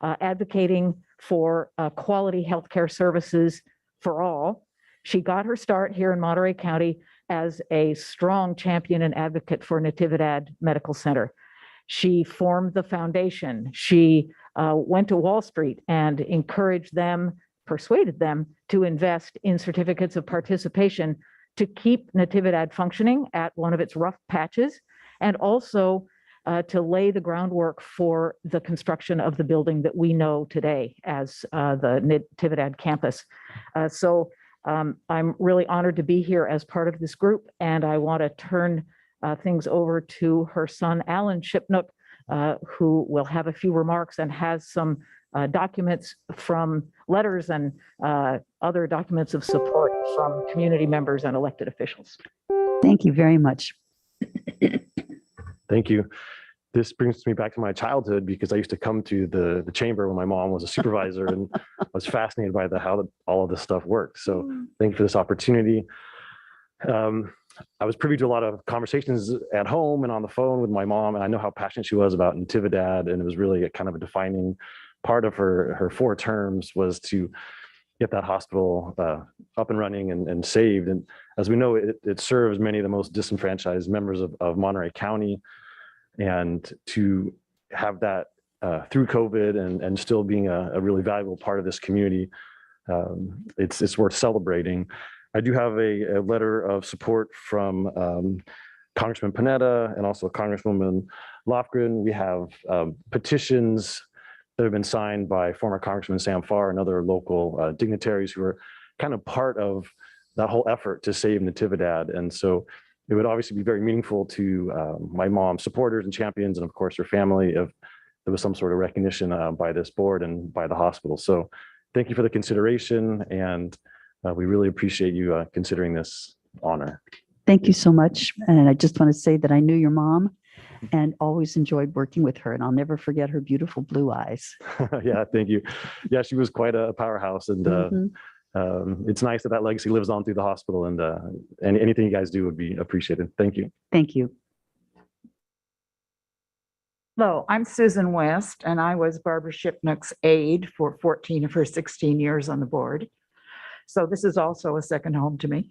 advocating for quality healthcare services for all. She got her start here in Monterey County as a strong champion and advocate for Natividad Medical Center. She formed the foundation. She went to Wall Street and encouraged them, persuaded them to invest in certificates of participation to keep Natividad functioning at one of its rough patches, and also to lay the groundwork for the construction of the building that we know today as the Natividad campus. So I'm really honored to be here as part of this group, and I want to turn things over to her son, Alan Shipnook, who will have a few remarks and has some documents from letters and other documents of support from community members and elected officials. Thank you very much. Thank you. This brings me back to my childhood because I used to come to the chamber when my mom was a supervisor, and I was fascinated by how all of this stuff worked. So thank you for this opportunity. I was privy to a lot of conversations at home and on the phone with my mom, and I know how passionate she was about Natividad, and it was really a kind of a defining part of her 4 terms was to get that hospital up and running and saved. And as we know, it serves many of the most disenfranchised members of Monterey County, and to have that through COVID and still being a really valuable part of this community, it's worth celebrating. I do have a letter of support from Congressman Panetta and also Congresswoman Lofgren. We have petitions that have been signed by former Congressman Sam Farr and other local dignitaries who are kind of part of that whole effort to save Natividad. And so it would obviously be very meaningful to my mom's supporters and champions, and of course her family, if there was some sort of recognition by this board and by the hospital. So thank you for the consideration, and we really appreciate you considering this honor. Thank you so much. And I just want to say that I knew your mom and always enjoyed working with her, and I'll never forget her beautiful blue eyes. Yeah, thank you. Yeah, she was quite a powerhouse, and it's nice that legacy lives on through the hospital, and anything you guys do would be appreciated. Thank you. Thank you. Hello, I'm Susan West, and I was Barbara Shipnook's aide for 14 of her 16 years on the board. So this is also a second home to me.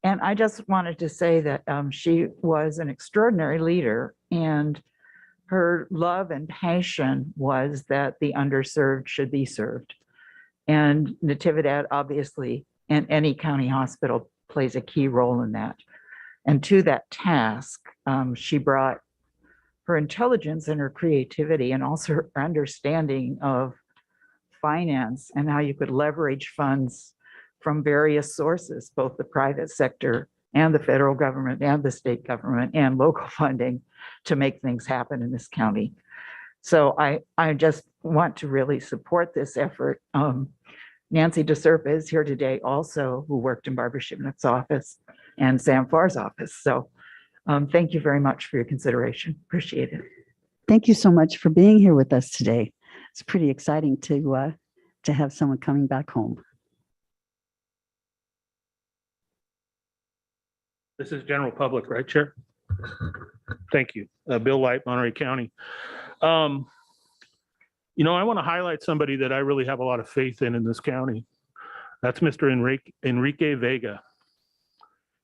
And I just wanted to say that she was an extraordinary leader, and her love and passion was that the underserved should be served. And Natividad, obviously, and any county hospital plays a key role in that. And to that task, she brought her intelligence and her creativity, and also her understanding of finance and how you could leverage funds from various sources, both the private sector and the federal government and the state government and local funding, to make things happen in this county. So I just want to really support this effort. Nancy DeSerpa is here today also, who worked in Barbara Shipnook's office and Sam Farr's office. So thank you very much for your consideration. Appreciate it. Thank you so much for being here with us today. It's pretty exciting to have someone coming back home. This is general public, right, Chair? Thank you. Bill Light, Monterey County. You know, I want to highlight somebody that I really have a lot of faith in this county. That's Mr. Enrique Vega.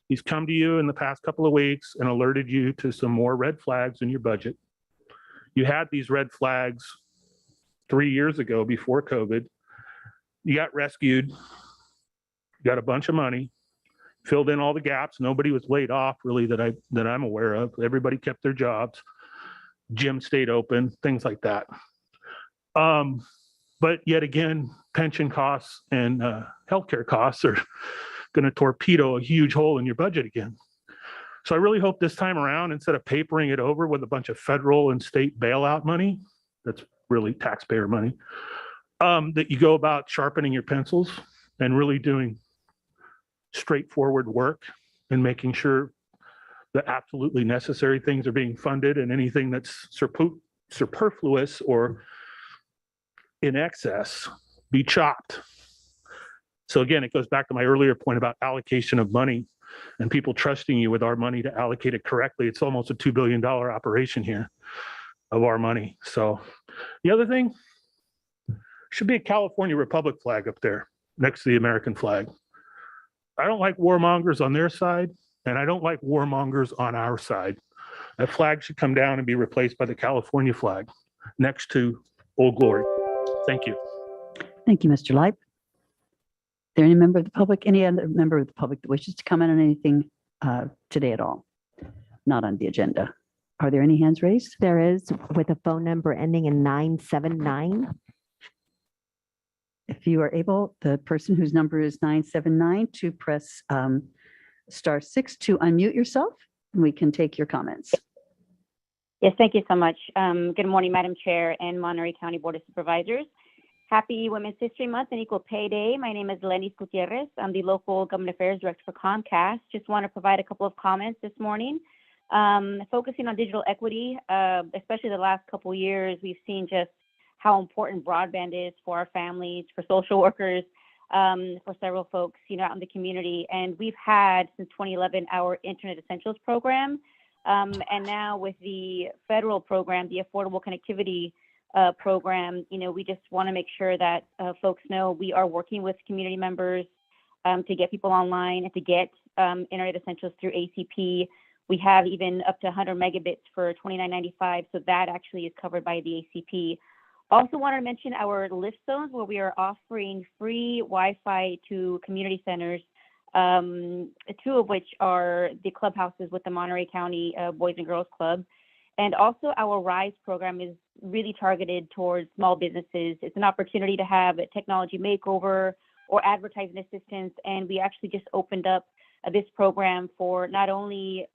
He's come to you in the past couple of weeks and alerted you to some more red flags in your budget. You had these red flags 3 years ago before COVID. You got rescued, got a bunch of money, filled in all the gaps. Nobody was laid off really that I'm aware of. Everybody kept their jobs. Gym stayed open, things like that. But yet again, pension costs and healthcare costs are going to torpedo a huge hole in your budget again. So I really hope this time around, instead of papering it over with a bunch of federal and state bailout money, that's really taxpayer money, that you go about sharpening your pencils and really doing straightforward work and making sure the absolutely necessary things are being funded, and anything that's superfluous or in excess be chopped. So again, it goes back to my earlier point about allocation of money. and people trusting you with our money to allocate it correctly. It's almost a $2 billion operation here of our money. So the other thing should be a California Republic flag up there next to the American flag. I don't like warmongers on their side, and I don't like warmongers on our side. That flag should come down and be replaced by the California flag next to Old Glory. Thank you. Thank you, Mr. Leip. There any member of the public, any other member of the public that wishes to comment on anything today at all? Not on the agenda. Are there any hands raised? There is, with a phone number ending in 979. If you are able, the person whose number is 979 to press *6 to unmute yourself, and we can take your comments. Yes, thank you so much. Good morning, Madam Chair and Monterey County Board of Supervisors. Happy Women's History Month and Equal Pay Day. My name is Lenny Gutierrez. I'm the Local Government Affairs Director for Comcast. Just want to provide a couple of comments this morning. Focusing on digital equity, especially the last couple of years, we've seen just how important broadband is for our families, for social workers, for several folks, out in the community. And we've had since 2011 our Internet Essentials program. And now with the federal program, the Affordable Connectivity program, we just want to make sure that folks know we are working with community members to get people online and to get Internet Essentials through ACP. We have even up to 100 megabits for $29.95, so that actually is covered by the ACP. Also wanted to mention our lift zones where we are offering free Wi-Fi to community centers, two of which are the clubhouses with the Monterey County Boys and Girls Club. And also our RISE program is really targeted towards small businesses. It's an opportunity to have a technology makeover or advertising assistance. And we actually just opened up this program for not only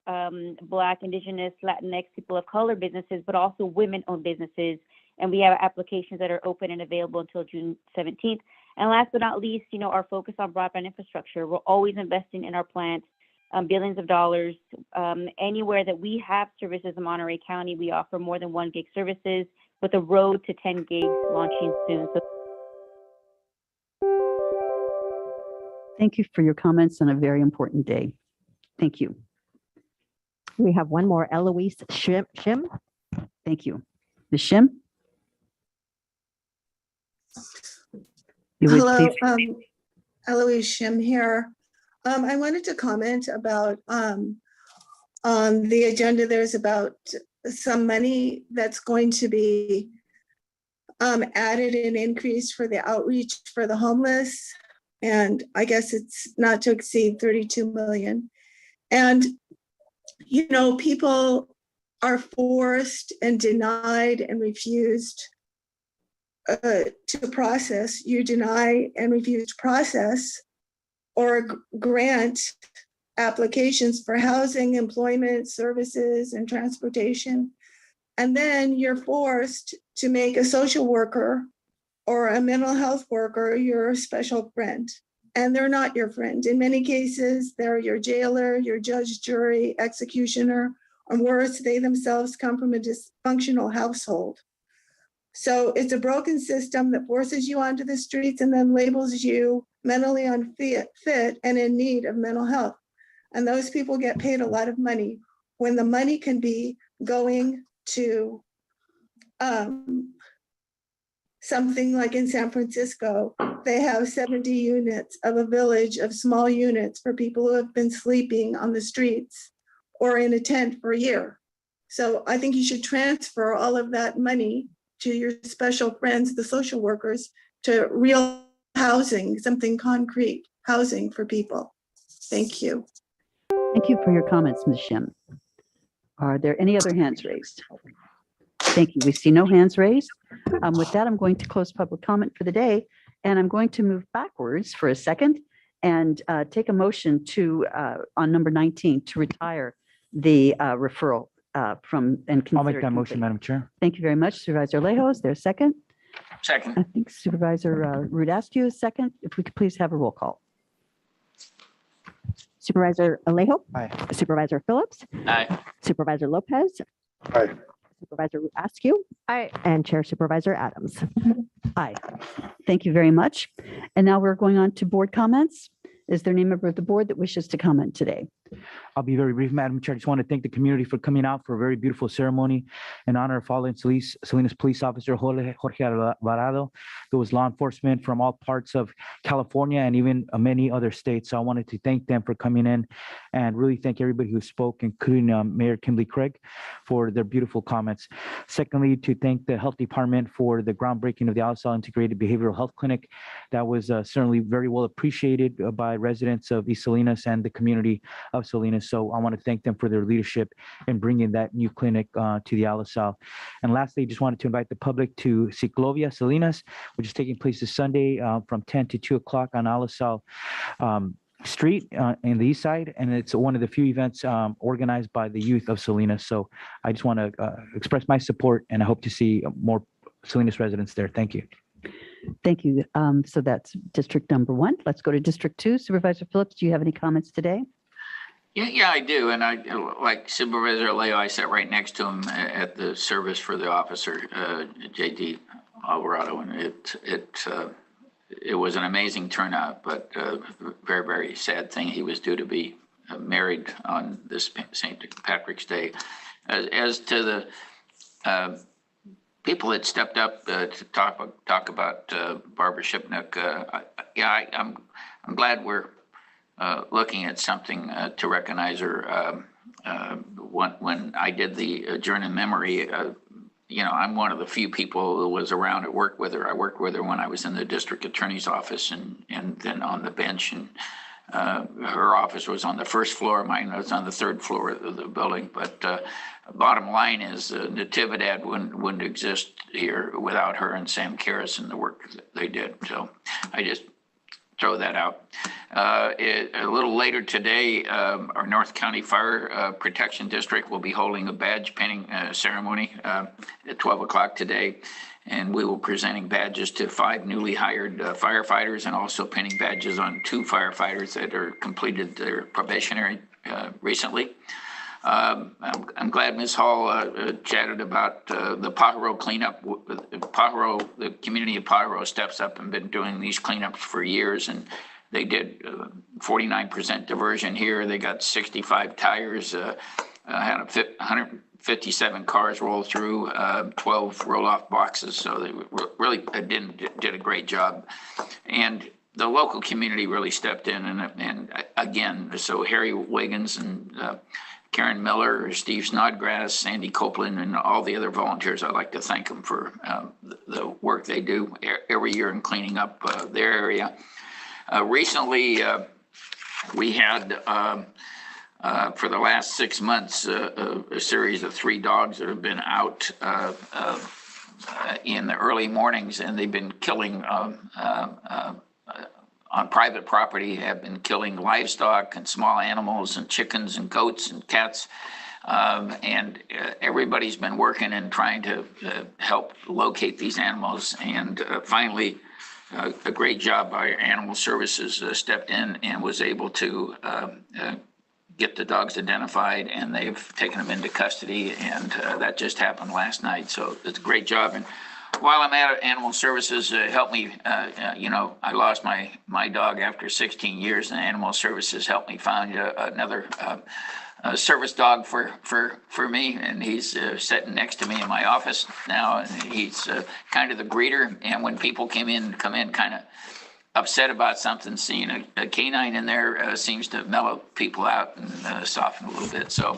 Black, Indigenous, Latinx, people of color businesses, but also women-owned businesses. And we have applications that are open and available until June 17th. And last but not least, our focus on broadband infrastructure. We're always investing in our plants, billions of dollars. Anywhere that we have services in Monterey County, we offer more than 1 gig services with a road to 10 gigs launching soon. So Thank you for your comments on a very important day. Thank you. We have one more, Eloise Shim. Thank you. Ms. Shim? You would Hello, please- Eloise Shim here. I wanted to comment about on the agenda. There's about some money that's going to be added and increased for the outreach for the homeless. And I guess it's not to exceed 32 million. And, people are forced and denied and refused to process. You deny and refuse to process or grant applications for housing, employment, services, and transportation. And then you're forced to make a social worker or a mental health worker your special friend. And they're not your friend. In many cases, they're your jailer, your judge, jury, executioner, or worse, they themselves come from a dysfunctional household. So it's a broken system that forces you onto the streets and then labels you mentally unfit and in need of mental health. And those people get paid a lot of money when the money can be going to something like in San Francisco. They have 70 units of a village of small units for people who have been sleeping on the streets or in a tent for a year. So I think you should transfer all of that money to your special friends, the social workers, to real housing, something concrete, housing for people. Thank you. Thank you for your comments, Ms. Shim. Are there any other hands raised? Thank you. We see no hands raised. With that, I'm going to close public comment for the day, and I'm going to move backwards for a second and take a motion to, on number 19, to retire the referral from and consider. I'll make it that motion, complete. Madam Chair. Thank you very much, Supervisor Alejo. Is there a second? Second. I think Supervisor Rudascu is second. If we could please have a roll call. Supervisor Alejo. Aye. Supervisor Phillips. Aye. Supervisor Lopez. Aye. Supervisor Askew. Aye. And Chair Supervisor Adams. Aye. Thank you very much. And now we're going on to board comments. Is there any member of the board that wishes to comment today? I'll be very brief, Madam Chair. I just want to thank the community for coming out for a very beautiful ceremony in honor of fallen Salinas police officer Jorge Alvarado. There was law enforcement from all parts of California and even many other states. So I wanted to thank them for coming in and really thank everybody who spoke, including Mayor Kimberly Craig, for their beautiful comments. Secondly, to thank the Health Department for the groundbreaking of the Alisal Integrated Behavioral Health Clinic. That was certainly very well appreciated by residents of East Salinas and the community of Salinas. So I want to thank them for their leadership in bringing that new clinic to the Alisal. And lastly, just wanted to invite the public to Ciclovia Salinas, which is taking place this Sunday from 10 to 2 o'clock on Alisal Street in the east side. And it's one of the few events organized by the youth of Salinas. So I just want to express my support, and I hope to see more Salinas residents there. Thank you. Thank you. So that's District number 1. Let's go to District 2. Supervisor Phillips, do you have any comments today? Yeah, I do. And I, like Supervisor Leo, I sat right next to him at the service for the officer, JD Alvarado, and it was an amazing turnout, but very, very sad thing. He was due to be married on this St. Patrick's Day. As to the people that stepped up to talk about Barbara Shipnook, I'm glad we're looking at something to recognize her. When I did the adjourn in memory, I'm one of the few people who was around to work with her. I worked with her when I was in the district attorney's office and then on the bench. And her office was on the first floor. Mine was on the third floor of the building. But bottom line is Natividad wouldn't exist here without her and Sam Karras and the work that they did. So I just throw that out. A little later today, our North County Fire Protection District will be holding a badge pinning ceremony at 12 o'clock today. And we will be presenting badges to 5 newly hired firefighters and also pinning badges on 2 firefighters that are completed their probationary recently. I'm glad Ms. Hall chatted about the Pajaro Cleanup. The community of Pajaro steps up and been doing these cleanups for years, and they did 49% diversion here. They got 65 tires, had 157 cars roll through, 12 roll-off boxes. So they really did a great job. And the local community really stepped in, and again, so Harry Wiggins and Karen Miller, Steve Snodgrass, Sandy Copeland, and all the other volunteers, I'd like to thank them for the work they do every year in cleaning up their area. Recently, we had, for the last 6 months, a series of 3 dogs that have been out in the early mornings, and they've been killing on private property, have been killing livestock and small animals and chickens and goats and cats. And everybody's been working and trying to help locate these animals. And finally, a great job by Animal Services stepped in and was able to get the dogs identified, and they've taken them into custody. And that just happened last night. So it's a great job. And while I'm at Animal Services, help me, I lost my dog after 16 years, and Animal Services helped me find another service dog for me, and he's sitting next to me in my office now, and he's kind of the greeter. And when people come in kind of upset about something, seeing a canine in there seems to mellow people out and soften a little bit. So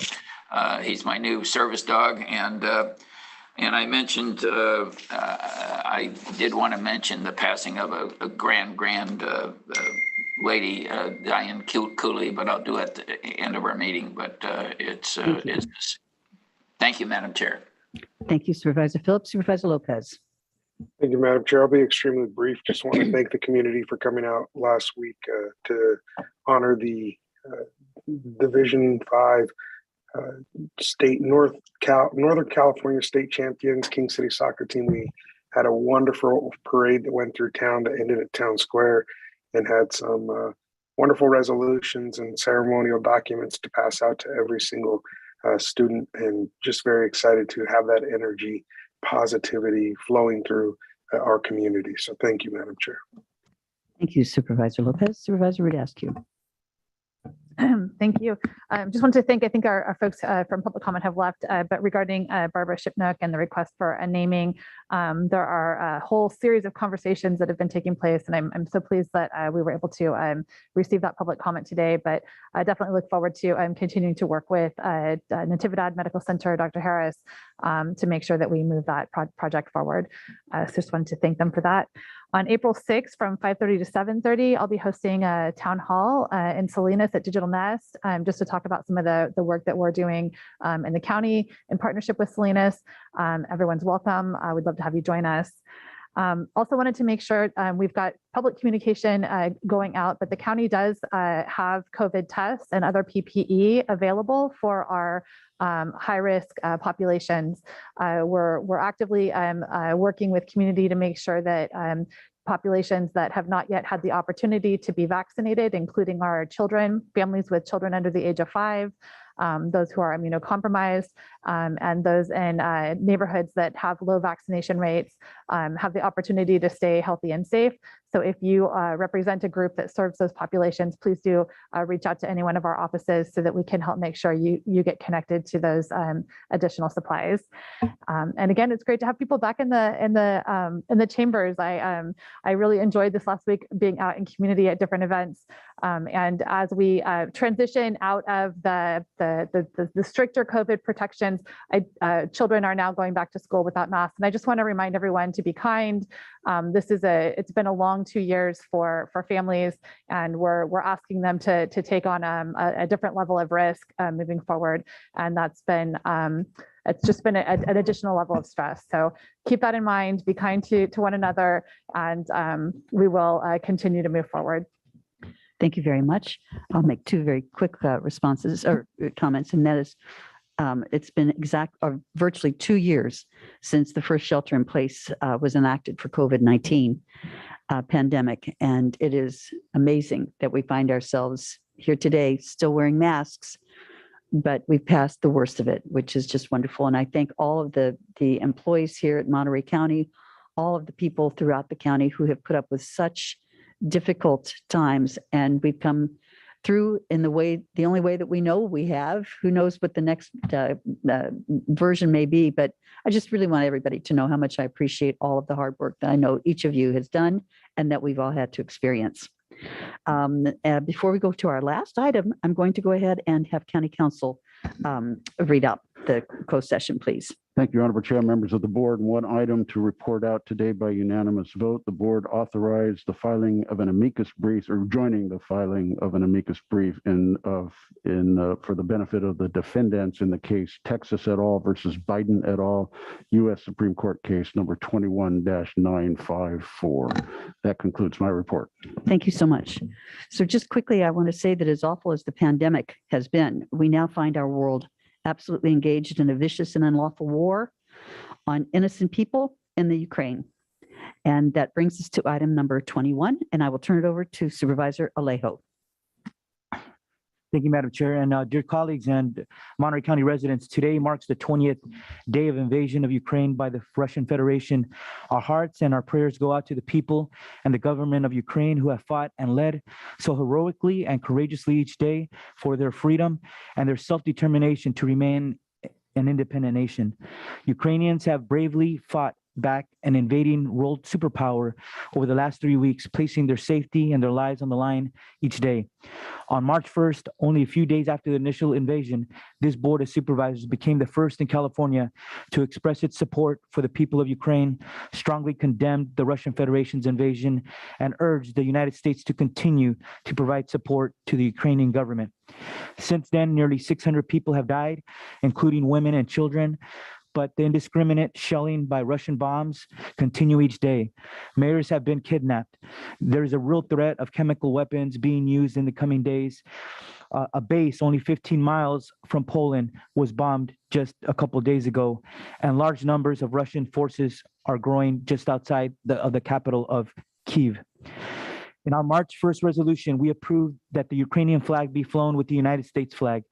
he's my new service dog. And I mentioned, I did want to mention the passing of a grand lady, Diane Cooley, but I'll do it at the end of our meeting. But thank you, Madam Chair. Thank you, Supervisor Phillips. Supervisor Lopez. Thank you, Madam Chair. I'll be extremely brief. Just want to thank the community for coming out last week to honor the Division 5 state Northern California state champions, King City soccer team. We had a wonderful parade that went through town that ended at Town Square and had some wonderful resolutions and ceremonial documents to pass out to every single student, and just very excited to have that energy, positivity flowing through our community. So thank you, Madam Chair. Thank you, Supervisor Lopez. Supervisor Radescu. Thank you. Just want to thank, I think our folks from public comment have left, but regarding Barbara Shipnook and the request for a naming, there are a whole series of conversations that have been taking place, and I'm so pleased that we were able to receive that public comment today, but I definitely look forward to continuing to work with Natividad Medical Center, Dr. Harris, to make sure that we move that project forward. So just wanted to thank them for that. On April 6th from 5:30 to 7:30, I'll be hosting a town hall in Salinas at Digital Nest, just to talk about some of the work that we're doing in the county in partnership with Salinas. Everyone's welcome. We'd love to have you join us. Also wanted to make sure we've got public communication going out, but the county does have COVID tests and other PPE available for our high-risk populations. We're actively working with community to make sure that populations that have not yet had the opportunity to be vaccinated, including our children, families with children under the age of 5, those who are immunocompromised, and those in neighborhoods that have low vaccination rates, have the opportunity to stay healthy and safe. So if you represent a group that serves those populations, please do reach out to any one of our offices so that we can help make sure you get connected to those additional supplies. And again, it's great to have people back in the chambers. I really enjoyed this last week being out in community at different events. And as we transition out of the stricter COVID protections, children are now going back to school without masks. And I just want to remind everyone to be kind. It's been a long 2 years for families, and we're asking them to take on a different level of risk moving forward. And that's been it's just been an additional level of stress. So keep that in mind, be kind to one another, and we will continue to move forward. Thank you very much. I'll make two very quick responses or comments, and that is, it's been virtually 2 years since the first shelter in place was enacted for COVID-19 pandemic. And it is amazing that we find ourselves here today still wearing masks, but we've passed the worst of it, which is just wonderful. And I thank all of the employees here at Monterey County, all of the people throughout the county who have put up with such difficult times, and we've come through in the only way that we know we have. Who knows what the next version may be, but I just really want everybody to know how much I appreciate all of the hard work that I know each of you has done and that we've all had to experience. Before we go to our last item, I'm going to go ahead and have County Council read out the closed session, please. Thank you, Honorable Chair, members of the board. One item to report out today by unanimous vote. The board authorized the filing of an amicus brief, or joining the filing of an amicus brief for the benefit of the defendants in the case Texas et al. Versus Biden et al. U.S. Supreme Court case number 21-954. That concludes my report. Thank you so much. So just quickly, I want to say that as awful as the pandemic has been, we now find our world absolutely engaged in a vicious and unlawful war on innocent people in the Ukraine. And that brings us to item number 21, and I will turn it over to Supervisor Alejo. Thank you, Madam Chair. And dear colleagues and Monterey County residents, today marks the 20th day of invasion of Ukraine by the Russian Federation. Our hearts and our prayers go out to the people and the government of Ukraine who have fought and led so heroically and courageously each day for their freedom and their self-determination to remain an independent nation. Ukrainians have bravely fought back an invading world superpower over the last 3 weeks, placing their safety and their lives on the line each day. On March 1st, only a few days after the initial invasion, this Board of Supervisors became the first in California to express its support for the people of Ukraine, strongly condemned the Russian Federation's invasion, and urged the United States to continue to provide support to the Ukrainian government. Since then, nearly 600 people have died, including women and children, but the indiscriminate shelling by Russian bombs continue each day. Mayors have been kidnapped. There's a real threat of chemical weapons being used in the coming days. A base only 15 miles from Poland was bombed just a couple of days ago, and large numbers of Russian forces are growing just outside of the capital of Kyiv. In our March 1st resolution, we approved that the Ukrainian flag be flown with the United States flag.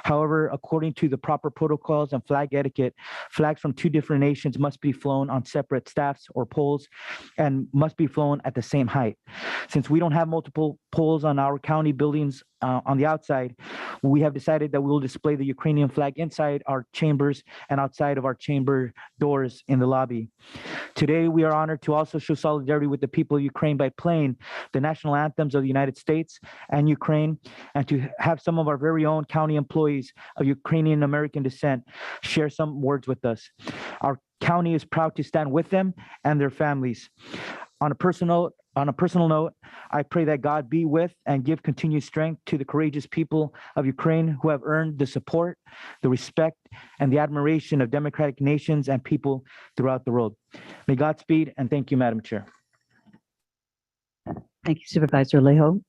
However, according to the proper protocols and flag etiquette, flags from two different nations must be flown on separate staffs or poles and must be flown at the same height. Since we don't have multiple poles on our county buildings on the outside, we have decided that we will display the Ukrainian flag inside our chambers and outside of our chamber doors in the lobby. Today, we are honored to also show solidarity with the people of Ukraine by playing the national anthems of the United States and Ukraine, and to have some of our very own county employees of Ukrainian American descent share some words with us. Our county is proud to stand with them and their families. On a personal note, I pray that God be with and give continued strength to the courageous people of Ukraine who have earned the support, the respect, and the admiration of democratic nations and people throughout the world. May Godspeed, and thank you, Madam Chair. Thank you, Supervisor Lejo.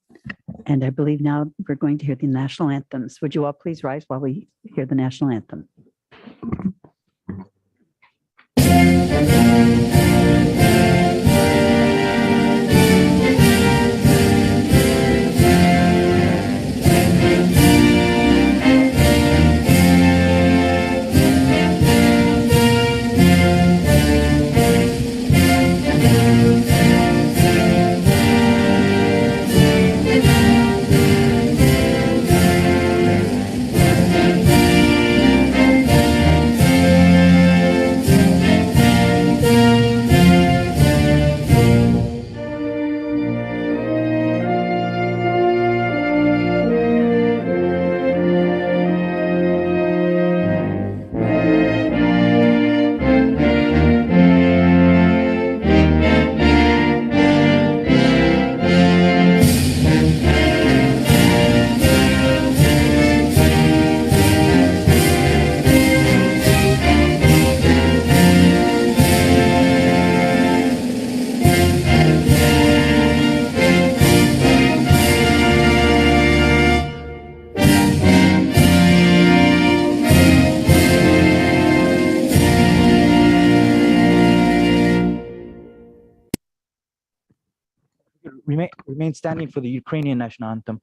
And I believe now we're going to hear the national anthems. Would you all please rise while we hear the national anthem? Remain standing for the Ukrainian national anthem.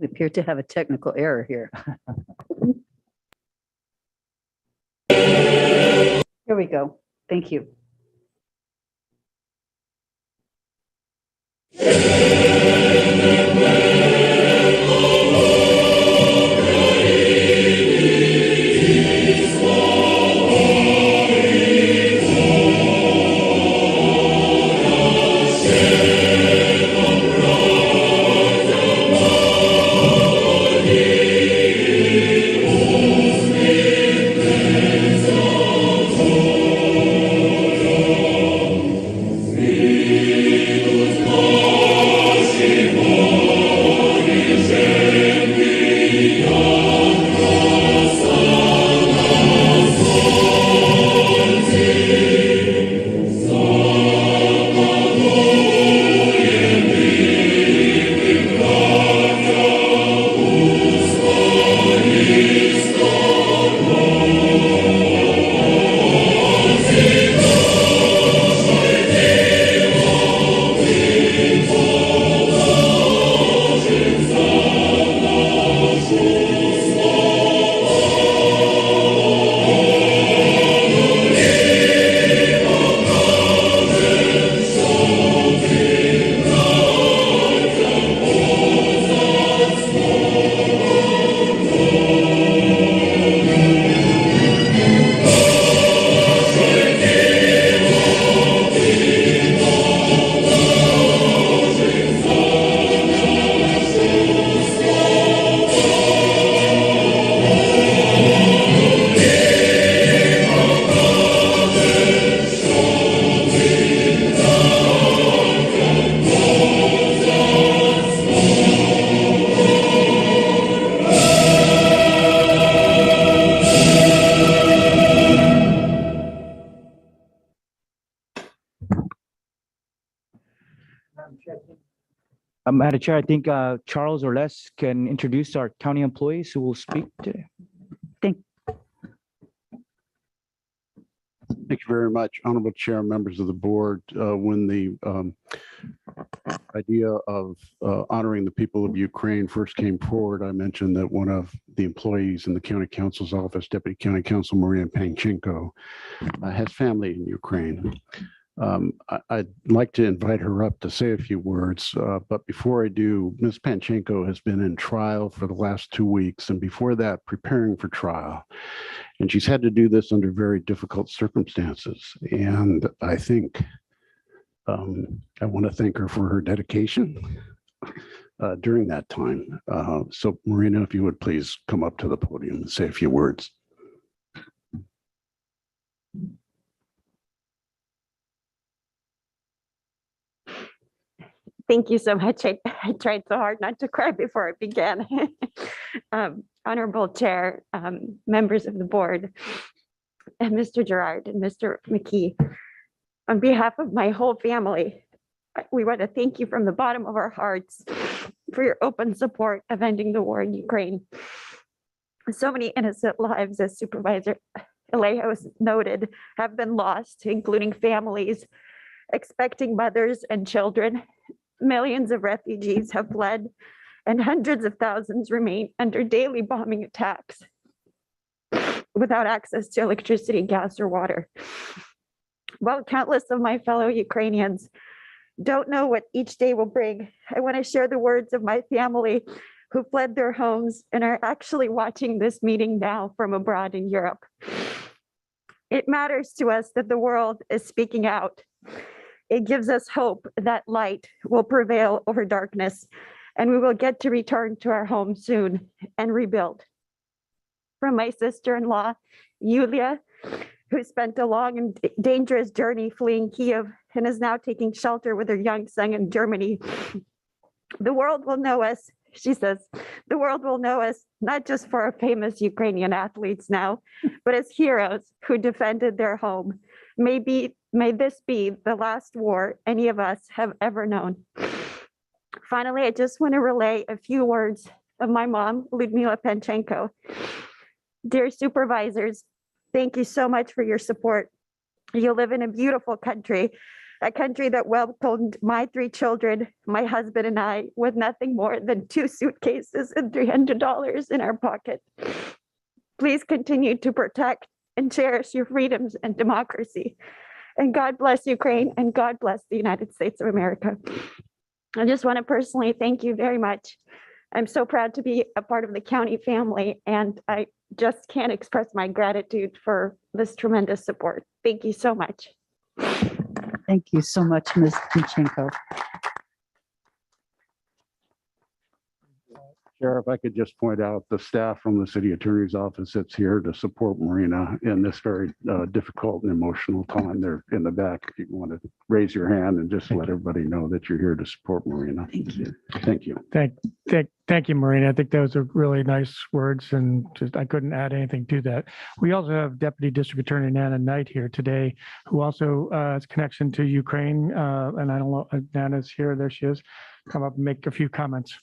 We appear to have a technical error here. Here we go. Thank you. Madam Chair, I think Charles or Les can introduce our county employees who will speak today. Thank you very much, Honorable Chair, members of the board. When the idea of honoring the people of Ukraine first came forward, I mentioned that one of the employees in the county counsel's office, Deputy County Counsel Maria Panchenko, has family in Ukraine. I'd like to invite her up to say a few words, but before I do, Ms. Panchenko has been in trial for the last 2 weeks, and before that, preparing for trial. And she's had to do this under very difficult circumstances. And I think I want to thank her for her dedication during that time. So Marina, if you would please come up to the podium and say a few words. Thank you so much. I tried so hard not to cry before I began. Honorable Chair, members of the board, and Mr. Gerard and Mr. McKee, on behalf of my whole family, we want to thank you from the bottom of our hearts for your open support of ending the war in Ukraine. So many innocent lives, as Supervisor Alejo has noted, have been lost, including families, expecting mothers and children. Millions of refugees have fled, and hundreds of thousands remain under daily bombing attacks without access to electricity, gas, or water. While countless of my fellow Ukrainians don't know what each day will bring, I want to share the words of my family who fled their homes and are actually watching this meeting now from abroad in Europe. It matters to us that the world is speaking out. It gives us hope that light will prevail over darkness, and we will get to return to our home soon and rebuild. From my sister-in-law, Yulia, who spent a long and dangerous journey fleeing Kiev and is now taking shelter with her young son in Germany. The world will know us, she says, the world will know us not just for our famous Ukrainian athletes now, but as heroes who defended their home. May this be the last war any of us have ever known. Finally, I just want to relay a few words of my mom, Lyudmila Panchenko. Dear supervisors, thank you so much for your support. You live in a beautiful country, a country that welcomed my 3 children, my husband and I, with nothing more than 2 suitcases and $300 in our pocket. Please continue to protect and cherish your freedoms and democracy. And God bless Ukraine, and God bless the United States of America. I just want to personally thank you very much. I'm so proud to be a part of the county family, and I just can't express my gratitude for this tremendous support. Thank you so much. Thank you so much, Ms. Panchenko. Sheriff, I could just point out the staff from the city attorney's office that's here to support Marina in this very difficult and emotional time. They're in the back. If you want to raise your hand and just let everybody know that you're here to support Marina. Thank you. Thank you. Thank you, Marina. I think those are really nice words, and just I couldn't add anything to that. We also have Deputy District Attorney Nana Knight here today, who also has connection to Ukraine. And I don't know, Nana's here. There she is. Come up and make a few comments.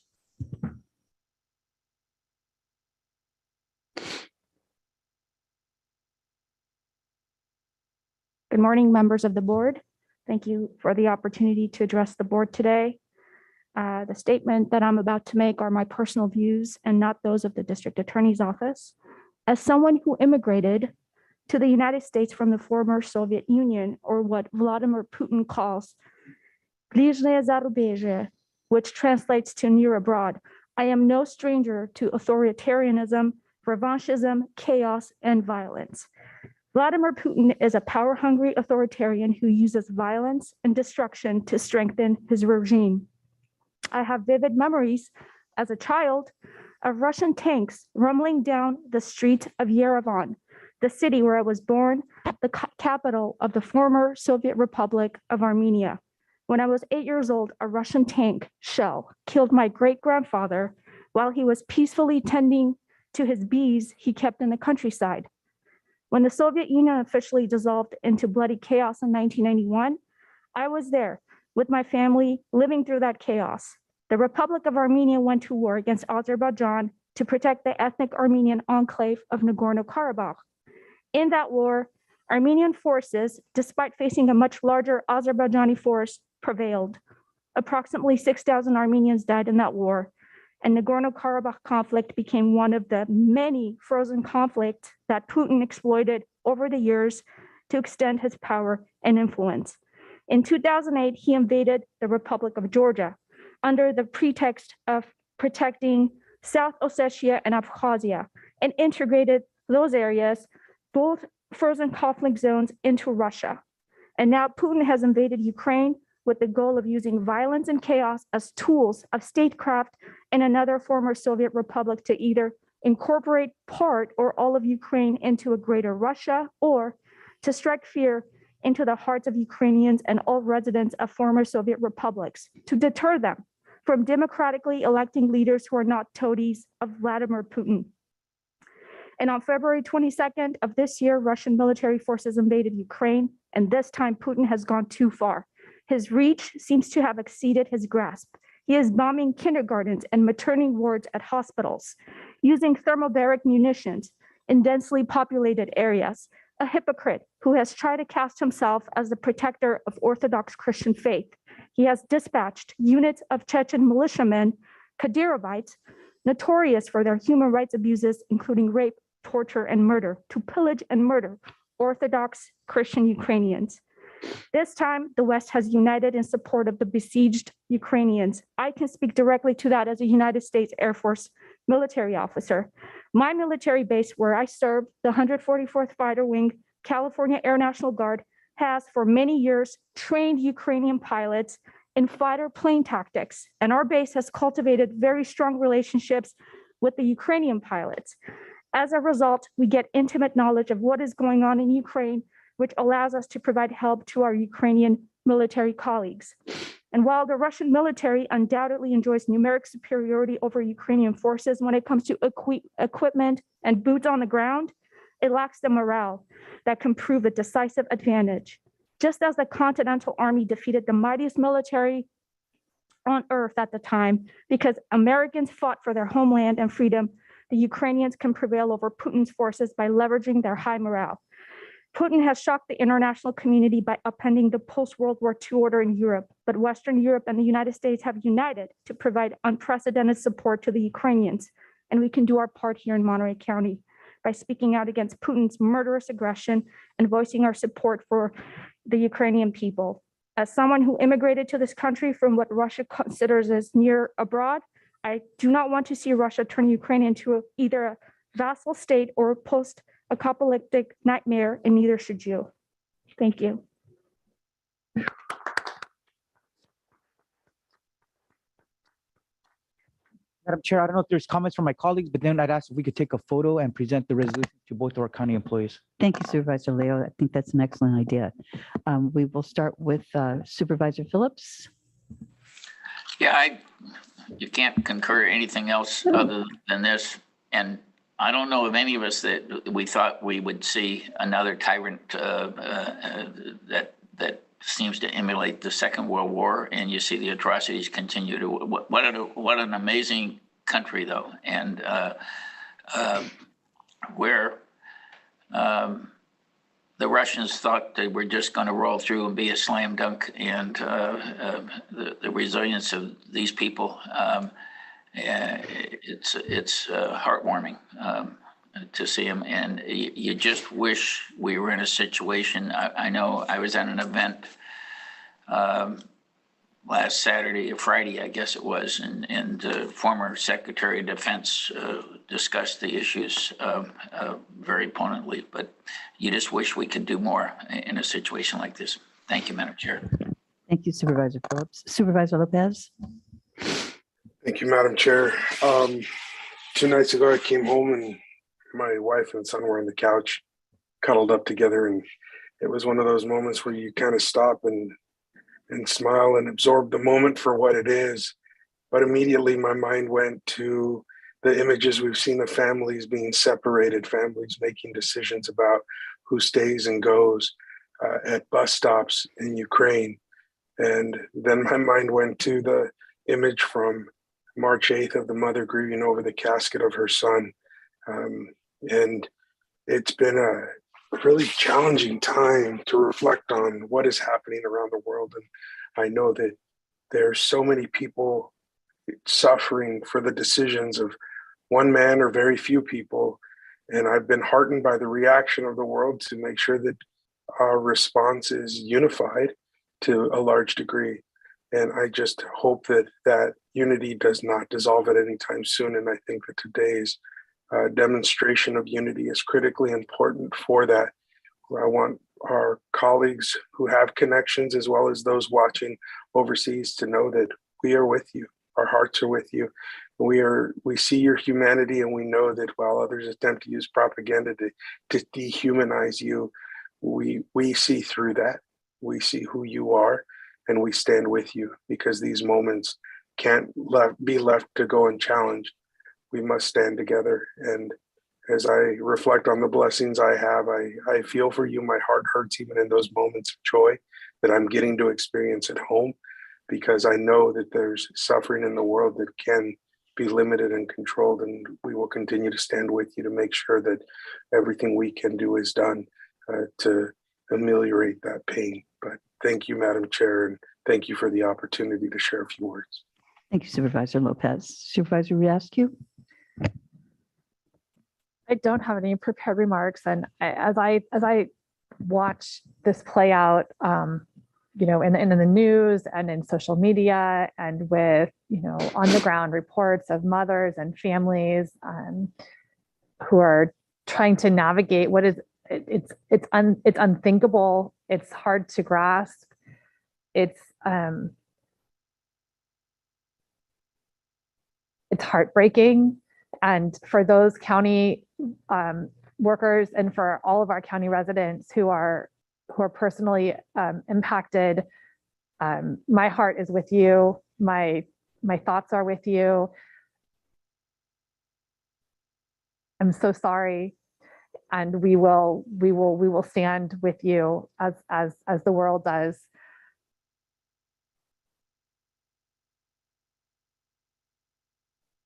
Good morning, members of the board. Thank you for the opportunity to address the board today. The statement that I'm about to make are my personal views and not those of the district attorney's office. As someone who immigrated to the United States from the former Soviet Union, or what Vladimir Putin calls Blizhnye Zarubezhye, which translates to near abroad, I am no stranger to authoritarianism, revanchism, chaos, and violence. Vladimir Putin is a power-hungry authoritarian who uses violence and destruction to strengthen his regime. I have vivid memories as a child of Russian tanks rumbling down the streets of Yerevan, the city where I was born, the capital of the former Soviet Republic of Armenia. When I was 8 years old, a Russian tank shell killed my great-grandfather while he was peacefully tending to his bees he kept in the countryside. When the Soviet Union officially dissolved into bloody chaos in 1991, I was there with my family living through that chaos. The Republic of Armenia went to war against Azerbaijan to protect the ethnic Armenian enclave of Nagorno-Karabakh. In that war, Armenian forces, despite facing a much larger Azerbaijani force, prevailed. Approximately 6,000 Armenians died in that war, and Nagorno-Karabakh conflict became one of the many frozen conflicts that Putin exploited over the years to extend his power and influence. In 2008, he invaded the Republic of Georgia under the pretext of protecting South Ossetia and Abkhazia, and integrated those areas, both frozen conflict zones, into Russia. And now Putin has invaded Ukraine with the goal of using violence and chaos as tools of statecraft in another former Soviet republic to either incorporate part or all of Ukraine into a greater Russia, or to strike fear into the hearts of Ukrainians and all residents of former Soviet republics to deter them from democratically electing leaders who are not toadies of Vladimir Putin. And on February 22nd of this year, Russian military forces invaded Ukraine, and this time Putin has gone too far. His reach seems to have exceeded his grasp. He is bombing kindergartens and maternity wards at hospitals, using thermobaric munitions in densely populated areas, a hypocrite who has tried to cast himself as the protector of Orthodox Christian faith. He has dispatched units of Chechen militiamen, Kadyrovites, notorious for their human rights abuses, including rape, torture, and murder, to pillage and murder Orthodox Christian Ukrainians. This time, the West has united in support of the besieged Ukrainians. I can speak directly to that as a United States Air Force military officer. My military base where I served, the 144th Fighter Wing, California Air National Guard, has for many years trained Ukrainian pilots in fighter plane tactics, and our base has cultivated very strong relationships with the Ukrainian pilots. As a result, we get intimate knowledge of what is going on in Ukraine, which allows us to provide help to our Ukrainian military colleagues. And while the Russian military undoubtedly enjoys numeric superiority over Ukrainian forces when it comes to equipment and boots on the ground, it lacks the morale that can prove a decisive advantage. Just as the Continental Army defeated the mightiest military on earth at the time, because Americans fought for their homeland and freedom, the Ukrainians can prevail over Putin's forces by leveraging their high morale. Putin has shocked the international community by upending the post-World War II order in Europe, but Western Europe and the United States have united to provide unprecedented support to the Ukrainians, and we can do our part here in Monterey County by speaking out against Putin's murderous aggression and voicing our support for the Ukrainian people. As someone who immigrated to this country from what Russia considers as near abroad, I do not want to see Russia turn Ukraine into either a vassal state or a post-apocalyptic nightmare, and neither should you. Thank you. Madam Chair, I don't know if there's comments from my colleagues, but then I'd ask if we could take a photo and present the resolution to both our county employees. Thank you, Supervisor Leo. I think that's an excellent idea. We will start with Supervisor Phillips. Yeah, you can't concur anything else other than this. And I don't know of any of us that we thought we would see another tyrant that seems to emulate the Second World War, and you see the atrocities continue to. What an amazing country, though, and where the Russians thought they were just going to roll through and be a slam dunk, and the resilience of these people. It's heartwarming to see them, and you just wish we were in a situation. I know I was at an event last Saturday or Friday, I guess it was, and the former Secretary of Defense discussed the issues very poignantly, but you just wish we could do more in a situation like this. Thank you, Madam Chair. Thank you, Supervisor Phillips. Supervisor Lopez. Thank you, Madam Chair. 2 nights ago, I came home and my wife and son were on the couch, cuddled up together, and it was one of those moments where you kind of stop and smile and absorb the moment for what it is. But immediately my mind went to the images we've seen of families being separated, families making decisions about who stays and goes at bus stops in Ukraine. And then my mind went to the image from March 8th of the mother grieving over the casket of her son. And it's been a really challenging time to reflect on what is happening around the world. And I know that there's so many people suffering for the decisions of one man or very few people. And I've been heartened by the reaction of the world to make sure that our response is unified to a large degree. And I just hope that that unity does not dissolve at any time soon. And I think that today's demonstration of unity is critically important for that. I want our colleagues who have connections, as well as those watching overseas, to know that we are with you. Our hearts are with you. We see your humanity, and we know that while others attempt to use propaganda to dehumanize you, we see through that. We see who you are, and we stand with you, because these moments can't be left to go unchallenged. We must stand together. And as I reflect on the blessings I have, I feel for you. My heart hurts even in those moments of joy that I'm getting to experience at home, because I know that there's suffering in the world that can be limited and controlled. And we will continue to stand with you to make sure that everything we can do is done to ameliorate that pain. But thank you, Madam Chair, and thank you for the opportunity to share a few words. Thank you, Supervisor Lopez. Supervisor Riascu? I don't have any prepared remarks. And as I watch this play out, in the news and in social media, and with, on the ground reports of mothers and families who are trying to navigate what is, it's unthinkable. It's hard to grasp. It's heartbreaking. And for those county workers, and for all of our county residents who are personally impacted, my heart is with you. My thoughts are with you. I'm so sorry, and we will stand with you as the world does.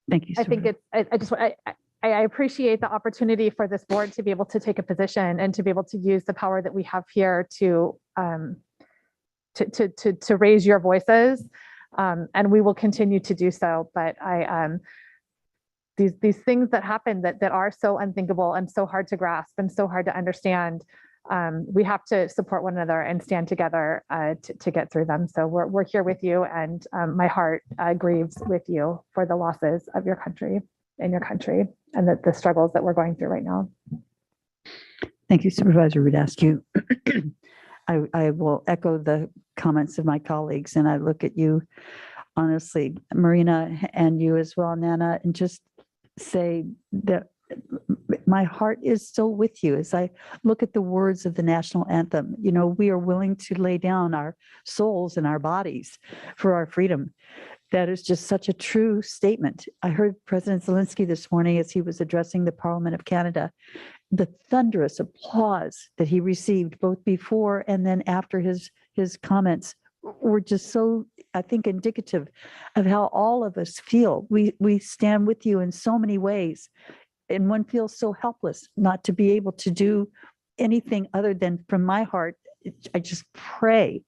Thank you. I think I appreciate the opportunity for this board to be able to take a position and to be able to use the power that we have here to raise your voices, and we will continue to do so. But these things that happen that are so unthinkable and so hard to grasp and so hard to understand, we have to support one another and stand together to get through them. So we're here with you, and my heart grieves with you for the losses of your country and the struggles that we're going through right now. Thank you, Supervisor Rudascu. I will echo the comments of my colleagues, and I look at you, honestly, Marina, and you as well, Nana, and just say that my heart is still with you as I look at the words of the national anthem. We are willing to lay down our souls and our bodies for our freedom. That is just such a true statement. I heard President Zelensky this morning as he was addressing the Parliament of Canada, the thunderous applause that he received both before and then after his comments were just so, I think, indicative of how all of us feel. We stand with you in so many ways, and one feels so helpless not to be able to do anything other than, from my heart, I just pray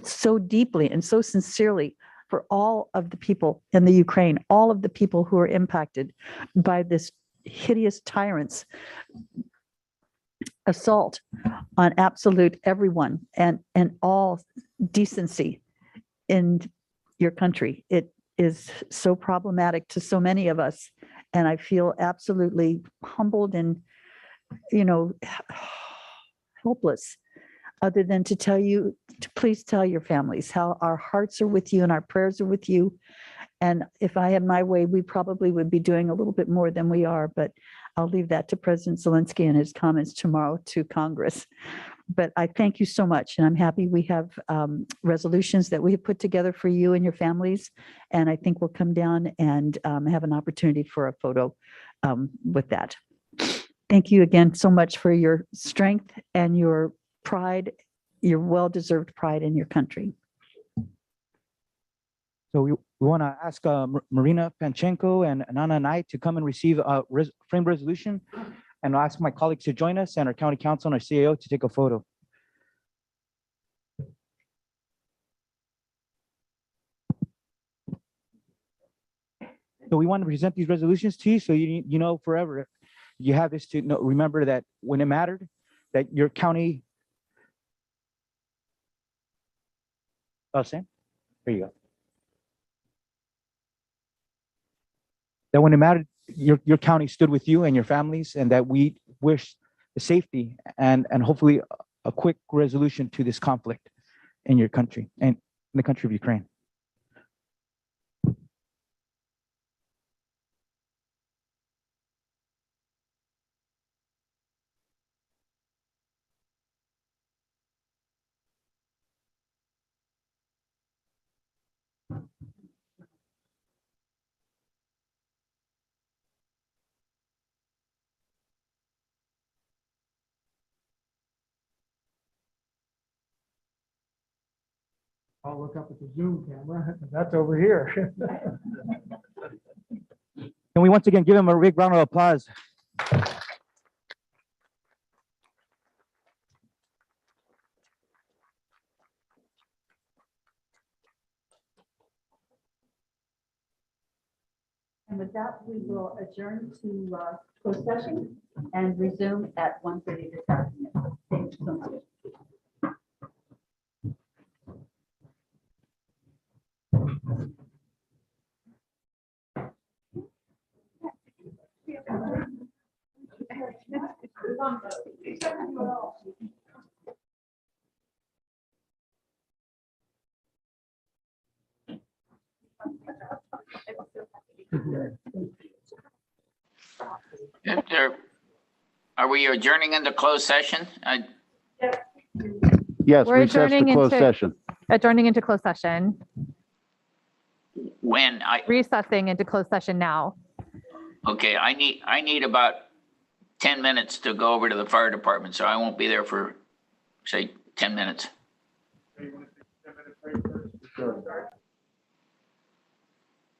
so deeply and so sincerely for all of the people in the Ukraine, all of the people who are impacted by this hideous tyrant's assault on absolute everyone and all decency in your country. It is so problematic to so many of us, and I feel absolutely humbled and, helpless, other than to tell you to please tell your families how our hearts are with you and our prayers are with you. And if I had my way, we probably would be doing a little bit more than we are, but I'll leave that to President Zelensky and his comments tomorrow to Congress. But I thank you so much, and I'm happy we have resolutions that we have put together for you and your families, and I think we'll come down and have an opportunity for a photo with that. Thank you again so much for your strength and your pride, your well-deserved pride in your country. So We want to ask Marina Panchenko and Anana Knight to come and receive a framed resolution. And I'll ask my colleagues to join us and our county council and our CAO to take a photo. So we want to present these resolutions to you so you know forever. You have this to know, remember that when it mattered, that your county. Oh, Sam? There you go. That when it mattered, your county stood with you and your families, and that we wish the safety and hopefully a quick resolution to this conflict in your country and in the country of Ukraine. I'll look up at the Zoom camera. That's over here. Can we once again give him a big round of applause? And with that, we will adjourn to closed session and resume at 1:30 this afternoon. Thank you so much. Are we adjourning into closed session? Yes, We're recess to adjourning closed into- session. Adjourning into closed session, When recessing into closed session now. okay, I need about 10 minutes to go over to the fire department, so I won't be there for, say, 10 minutes.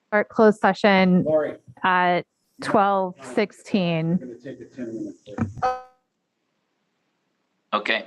Start closed session at 12:16. Okay.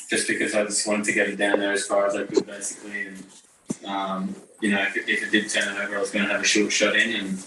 just because I just wanted to get it down there as far as I could, basically. And, you know, if it did turn over, I was going to have a short shot in, and